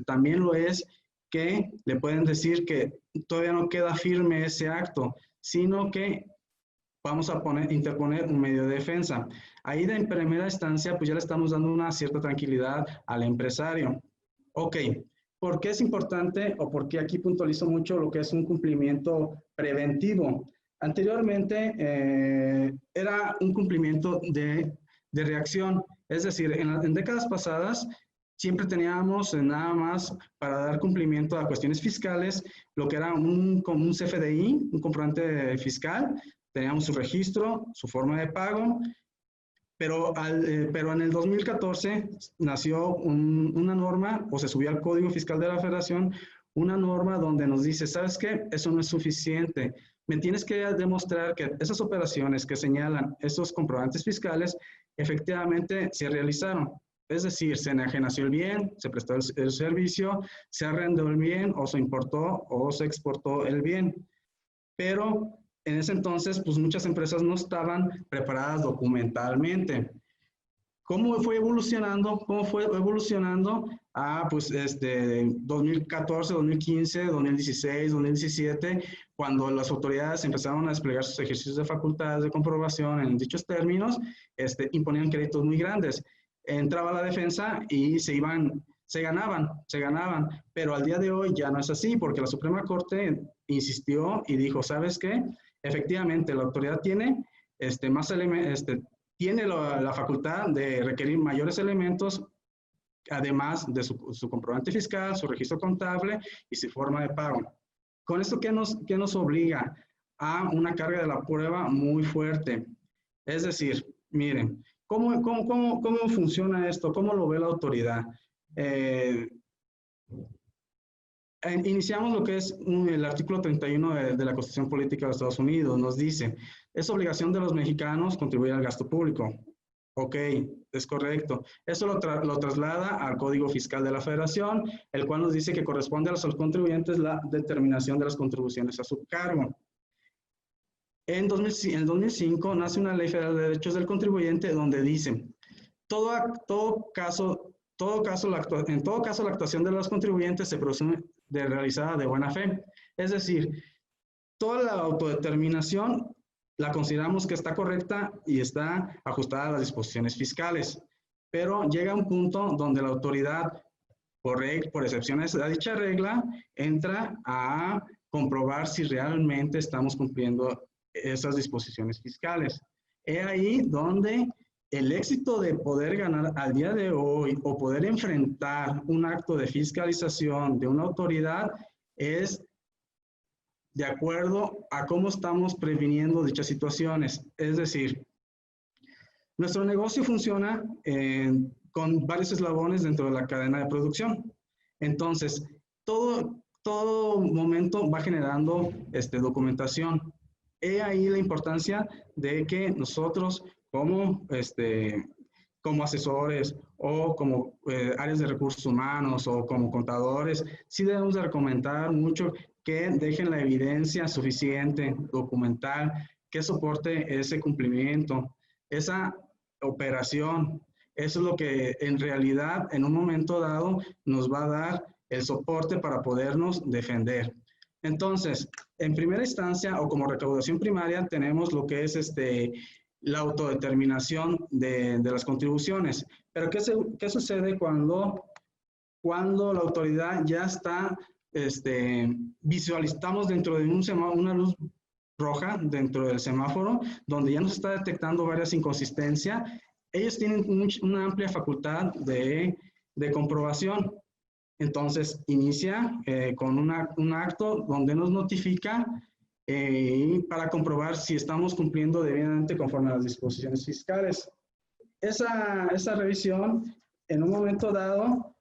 también lo es que le pueden decir que todavía no queda firme ese acto, sino que vamos a interponer un medio de defensa. Ahí en primera instancia, pues ya le estamos dando una cierta tranquilidad al empresario. Ok, ¿por qué es importante o por qué aquí puntualizo mucho lo que es un cumplimiento preventivo? Anteriormente era un cumplimiento de reacción, es decir, en décadas pasadas siempre teníamos nada más para dar cumplimiento a cuestiones fiscales, lo que era un CFDI, un comprobante fiscal. Teníamos su registro, su forma de pago, pero en el 2014 nació una norma, o se subió al Código Fiscal de la Federación, una norma donde nos dice, ¿sabes qué? Eso no es suficiente. Me tienes que demostrar que esas operaciones que señalan esos comprobantes fiscales efectivamente se realizaron. Es decir, se enajenció el bien, se prestó el servicio, se arrendó el bien, o se importó o se exportó el bien. Pero en ese entonces, pues muchas empresas no estaban preparadas documentalmente. ¿Cómo fue evolucionando? ¿Cómo fue evolucionando? Pues 2014, 2015, 2016, 2017, cuando las autoridades empezaron a desplegar sus ejercicios de facultades de comprobación en dichos términos, imponían créditos muy grandes. Entraba la defensa y se ganaban, pero al día de hoy ya no es así, porque la Suprema Corte insistió y dijo, ¿sabes qué? Efectivamente, la autoridad tiene más elementos, tiene la facultad de requerir mayores elementos, además de su comprobante fiscal, su registro contable y su forma de pago. Con esto, ¿qué nos obliga? A una carga de la prueba muy fuerte. Es decir, miren, ¿cómo funciona esto? ¿Cómo lo ve la autoridad? Iniciamos lo que es el artículo 31 de la Constitución Política de los Estados Unidos. Nos dice, es obligación de los mexicanos contribuir al gasto público. Ok, es correcto. Eso lo traslada al Código Fiscal de la Federación, el cual nos dice que corresponde a los contribuyentes la determinación de las contribuciones a su cargo. En 2005 nace una Ley Federal de Derechos del Contribuyente donde dice, en todo caso la actuación de los contribuyentes se presume realizada de buena fe. Es decir, toda la autodeterminación la consideramos que está correcta y está ajustada a las disposiciones fiscales. Pero llega un punto donde la autoridad, por excepciones a dicha regla, entra a comprobar si realmente estamos cumpliendo esas disposiciones fiscales. Es ahí donde el éxito de poder ganar al día de hoy o poder enfrentar un acto de fiscalización de una autoridad es de acuerdo a cómo estamos previniendo dichas situaciones. Es decir, nuestro negocio funciona con varios eslabones dentro de la cadena de producción. Entonces, todo momento va generando documentación. He ahí la importancia de que nosotros como asesores o como áreas de recursos humanos o como contadores, sí debemos de recomendar mucho que dejen la evidencia suficiente, documental, que soporte ese cumplimiento, esa operación. Eso es lo que en realidad en un momento dado nos va a dar el soporte para podernos defender. Entonces, en primera instancia o como recaudación primaria tenemos lo que es la autodeterminación de las contribuciones. Pero ¿qué sucede cuando la autoridad ya está, visualizamos dentro de una luz roja dentro del semáforo, donde ya nos está detectando varias inconsistencias? Ellos tienen una amplia facultad de comprobación. Entonces, inicia con un acto donde nos notifica para comprobar si estamos cumpliendo debidamente conforme a las disposiciones fiscales. Esa revisión, en un momento dado,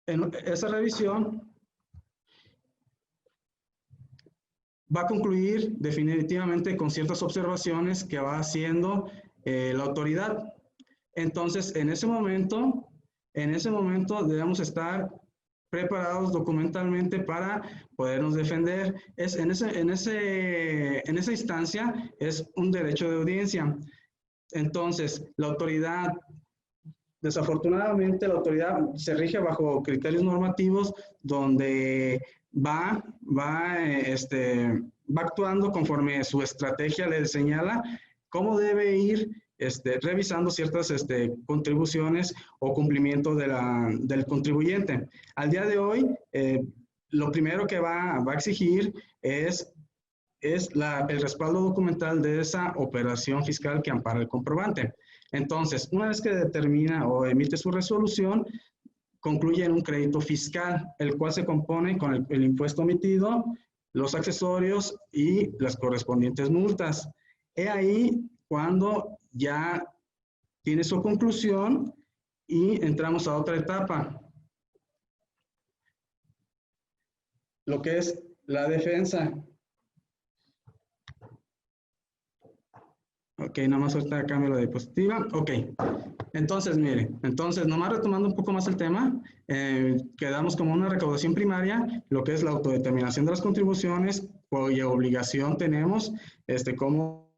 esa revisión va a concluir definitivamente con ciertas observaciones que va haciendo la autoridad. Entonces, en ese momento debemos estar preparados documentalmente para podernos defender. En esa instancia es un derecho de audiencia. Entonces, la autoridad, desafortunadamente, la autoridad se rige bajo criterios normativos donde va actuando conforme su estrategia le señala cómo debe ir revisando ciertas contribuciones o cumplimiento del contribuyente. Al día de hoy, lo primero que va a exigir es el respaldo documental de esa operación fiscal que ampara el comprobante. Entonces, una vez que determina o emite su resolución, concluye en un crédito fiscal, el cual se compone con el impuesto emitido, los accesorios y las correspondientes multas. He ahí cuando ya tiene su conclusión y entramos a otra etapa, lo que es la defensa. Ok, nada más ahorita cambio la diapositiva. Ok, entonces, mire, nomás retomando un poco más el tema, quedamos como una recaudación primaria, lo que es la autodeterminación de las contribuciones, cuya obligación tenemos como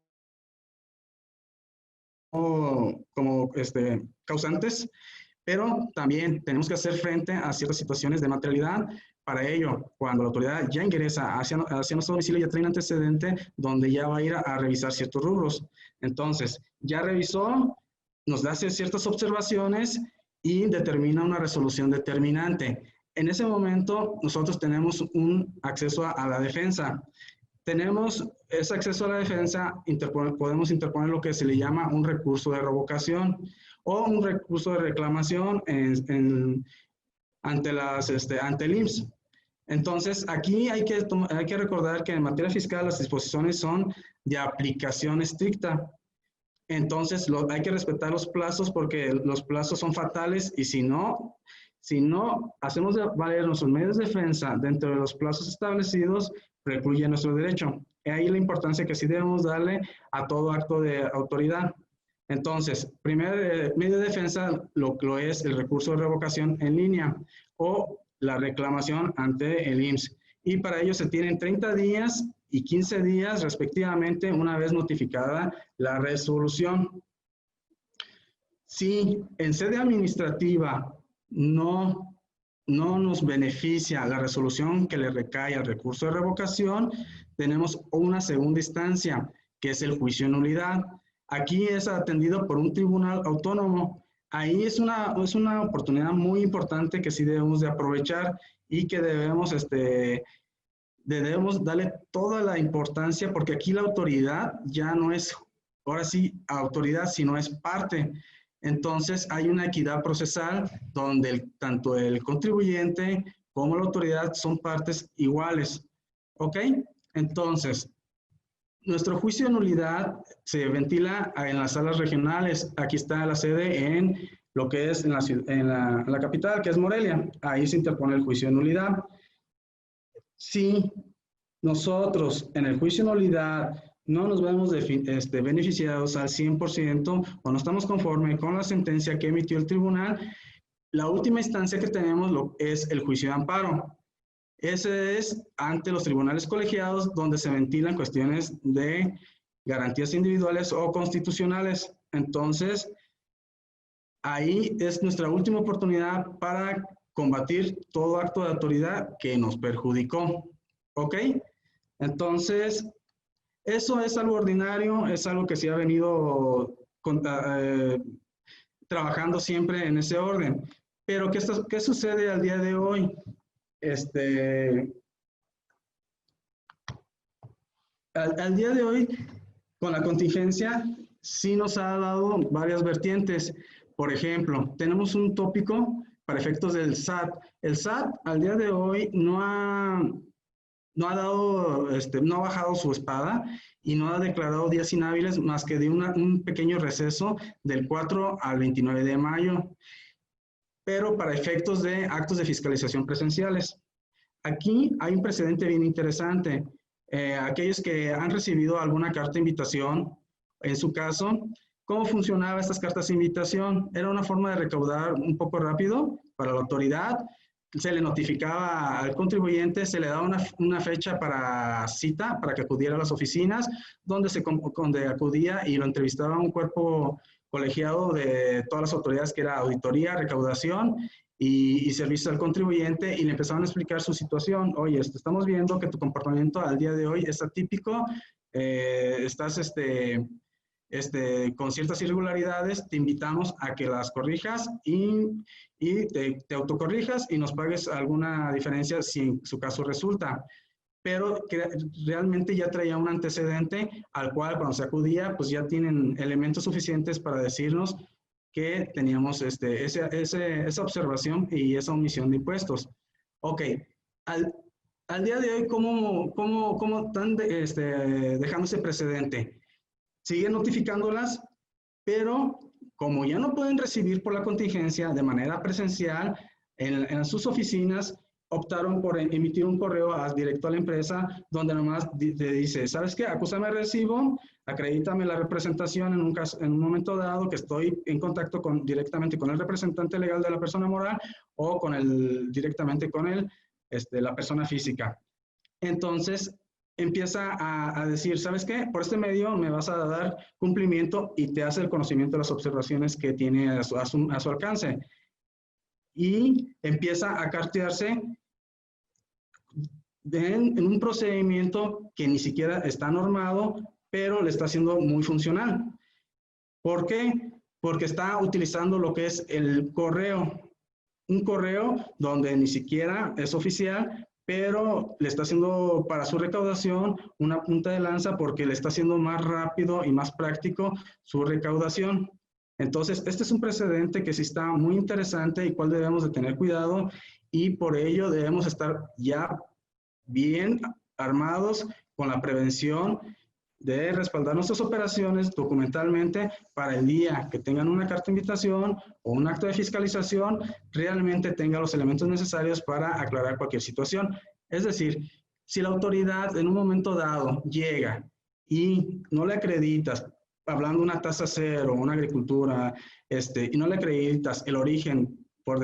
causantes, pero también tenemos que hacer frente a ciertas situaciones de materialidad. Para ello, cuando la autoridad ya ingresa hacia nuestro domicilio, ya trae un antecedente donde ya va a ir a revisar ciertos rubros. Entonces, ya revisó, nos hace ciertas observaciones y determina una resolución determinante. En ese momento, nosotros tenemos un acceso a la defensa. Tenemos ese acceso a la defensa, podemos interponer lo que se le llama un recurso de revocación o un recurso de reclamación ante el IMSS. Entonces, aquí hay que recordar que en materia fiscal las disposiciones son de aplicación estricta. Entonces, hay que respetar los plazos porque los plazos son fatales y si no hacemos valer nuestros medios de defensa dentro de los plazos establecidos, precluye nuestro derecho. Y ahí la importancia que sí debemos darle a todo acto de autoridad. Entonces, primer medio de defensa lo es el recurso de revocación en línea o la reclamación ante el IMSS. Y para ello se tienen 30 días y 15 días respectivamente una vez notificada la resolución. Si en sede administrativa no nos beneficia la resolución que le recae al recurso de revocación, tenemos una segunda instancia, que es el juicio de nulidad. Aquí es atendido por un tribunal autónomo. Ahí es una oportunidad muy importante que sí debemos de aprovechar y que debemos darle toda la importancia, porque aquí la autoridad ya no es, ahora sí, autoridad, sino es parte. Entonces, hay una equidad procesal donde tanto el contribuyente como la autoridad son partes iguales. ¿Ok? Entonces, nuestro juicio de nulidad se ventila en las salas regionales. Aquí está la sede en lo que es en la capital, que es Morelia. Ahí se interpone el juicio de nulidad. Si nosotros en el juicio de nulidad no nos vemos beneficiados al 100% o no estamos conformes con la sentencia que emitió el tribunal, la última instancia que tenemos es el juicio de amparo. Ese es ante los tribunales colegiados donde se ventilan cuestiones de garantías individuales o constitucionales. Entonces, ahí es nuestra última oportunidad para combatir todo acto de autoridad que nos perjudicó. ¿Ok? Entonces, eso es algo ordinario, es algo que se ha venido trabajando siempre en ese orden. Pero, ¿qué sucede al día de hoy? Al día de hoy, con la contingencia, sí nos ha dado varias vertientes. Por ejemplo, tenemos un tópico para efectos del SAT. El SAT al día de hoy no ha bajado su espada y no ha declarado días inhábiles más que de un pequeño receso del 4 al 29 de mayo, pero para efectos de actos de fiscalización presenciales. Aquí hay un precedente bien interesante. Aquellos que han recibido alguna carta de invitación, en su caso, ¿cómo funcionaba estas cartas de invitación? Era una forma de recaudar un poco rápido para la autoridad. Se le notificaba al contribuyente, se le daba una fecha para cita, para que acudiera a las oficinas, donde acudía y lo entrevistaba un cuerpo colegiado de todas las autoridades, que era auditoría, recaudación y servicio al contribuyente, y le empezaban a explicar su situación. Oye, estamos viendo que tu comportamiento al día de hoy es atípico, estás con ciertas irregularidades, te invitamos a que las corrijas y te autocorrijas y nos pagues alguna diferencia si en su caso resulta. Pero que realmente ya traía un antecedente al cual cuando se acudía, pues ya tienen elementos suficientes para decirnos que teníamos esa observación y esa omisión de impuestos. Ok, al día de hoy, ¿cómo están dejando ese precedente? Siguen notificándolas, pero como ya no pueden recibir por la contingencia de manera presencial en sus oficinas, optaron por emitir un correo directo a la empresa donde nomás te dice, ¿sabes qué? Acúsame el recibo, acredítame la representación en un momento dado que estoy en contacto directamente con el representante legal de la persona moral o directamente con la persona física. Entonces, empieza a decir, ¿sabes qué? Por este medio me vas a dar cumplimiento y te hace el conocimiento de las observaciones que tiene a su alcance. Y empieza a cartearse en un procedimiento que ni siquiera está normado, pero le está siendo muy funcional. ¿Por qué? Porque está utilizando lo que es el correo. Un correo donde ni siquiera es oficial, pero le está haciendo para su recaudación una punta de lanza porque le está haciendo más rápido y más práctico su recaudación. Entonces, este es un precedente que sí está muy interesante y cual debemos de tener cuidado, y por ello debemos estar ya bien armados con la prevención de respaldar nuestras operaciones documentalmente para el día que tengan una carta de invitación o un acto de fiscalización, realmente tenga los elementos necesarios para aclarar cualquier situación. Es decir, si la autoridad en un momento dado llega y no le acreditas, hablando de una tasa cero, una agricultura, y no le acreditas el origen, por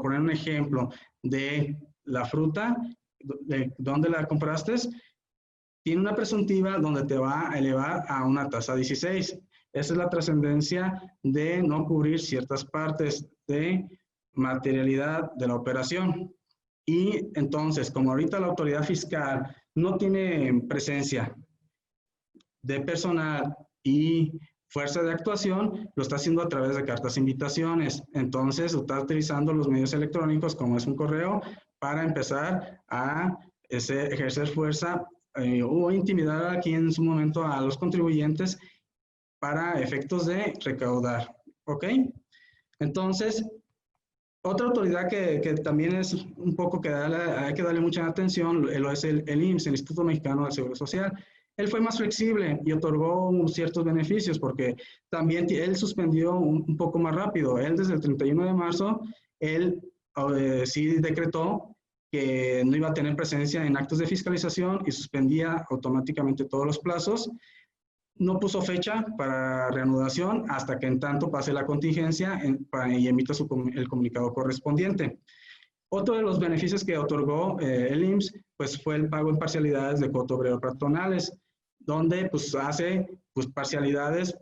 poner un ejemplo, de la fruta, de dónde la compraste, tiene una presuntiva donde te va a elevar a una tasa 16. Esa es la trascendencia de no cubrir ciertas partes de materialidad de la operación. Y entonces, como ahorita la autoridad fiscal no tiene presencia de personal y fuerza de actuación, lo está haciendo a través de cartas e invitaciones. Entonces, está utilizando los medios electrónicos, como es un correo, para empezar a ejercer fuerza o intimidar aquí en su momento a los contribuyentes para efectos de recaudar. ¿Ok? Entonces, otra autoridad que también es un poco que hay que darle mucha atención, lo es el IMSS, el Instituto Mexicano del Seguro Social. Él fue más flexible y otorgó ciertos beneficios porque también él suspendió un poco más rápido. Él desde el 31 de marzo, él sí decretó que no iba a tener presencia en actos de fiscalización y suspendía automáticamente todos los plazos. No puso fecha para reanudación hasta que en tanto pase la contingencia y emita el comunicado correspondiente. Otro de los beneficios que otorgó el IMSS pues, fue el pago en parcialidades de cuota obrero patronales, donde pues, hace pues, parcialidades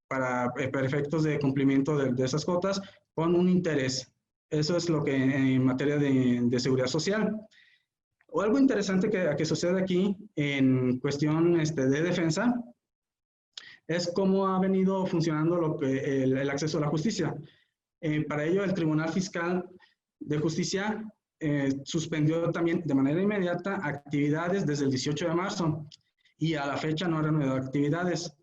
para efectos de cumplimiento de esas cuotas con un interés. Eso es lo que en materia de seguridad social. O algo interesante que sucede aquí en cuestión de defensa es cómo ha venido funcionando el acceso a la justicia. Para ello, el Tribunal Fiscal de Justicia suspendió también de manera inmediata actividades desde el 18 de marzo y a la fecha no ha reanudado actividades.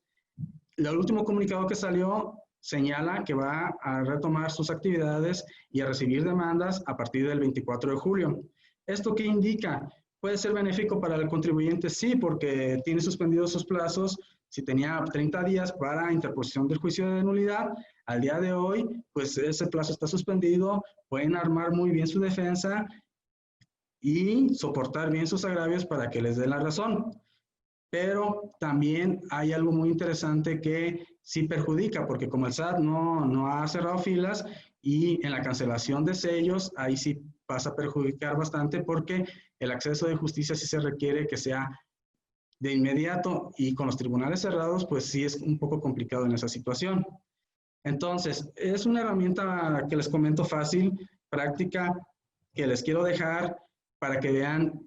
El último comunicado que salió señala que va a retomar sus actividades y a recibir demandas a partir del 24 de julio. ¿Esto qué indica? ¿Puede ser benéfico para el contribuyente? Sí, porque tiene suspendidos sus plazos. Si tenía 30 días para interposición del juicio de nulidad, al día de hoy, pues ese plazo está suspendido, pueden armar muy bien su defensa y soportar bien sus agravios para que les dé la razón. Pero también hay algo muy interesante que sí perjudica, porque como el SAT no ha cerrado filas y en la cancelación de sellos, ahí sí pasa a perjudicar bastante porque el acceso de justicia sí se requiere que sea de inmediato y con los tribunales cerrados, pues sí es un poco complicado en esa situación. Entonces, es una herramienta que les comento fácil, práctica, que les quiero dejar para que vean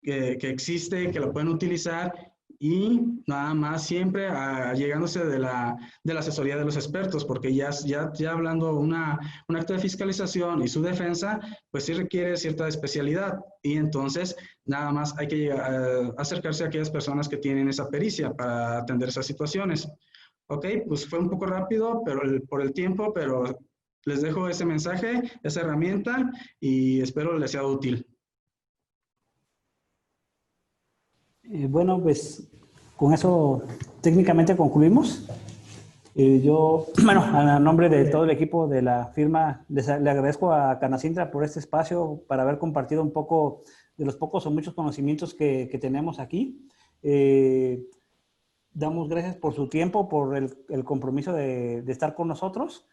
que existe, que lo pueden utilizar y nada más siempre llegándose de la asesoría de los expertos, porque ya hablando un acto de fiscalización y su defensa, pues sí requiere cierta especialidad y entonces nada más hay que acercarse a aquellas personas que tienen esa pericia para atender esas situaciones. Ok, pues fue un poco rápido por el tiempo, pero les dejo ese mensaje, esa herramienta y espero les sea útil. Bueno, pues con eso técnicamente concluimos. Yo, bueno, a nombre de todo el equipo de la firma, le agradezco a Canacintra por este espacio para haber compartido un poco de los pocos o muchos conocimientos que tenemos aquí. Damos gracias por su tiempo, por el compromiso de estar con nosotros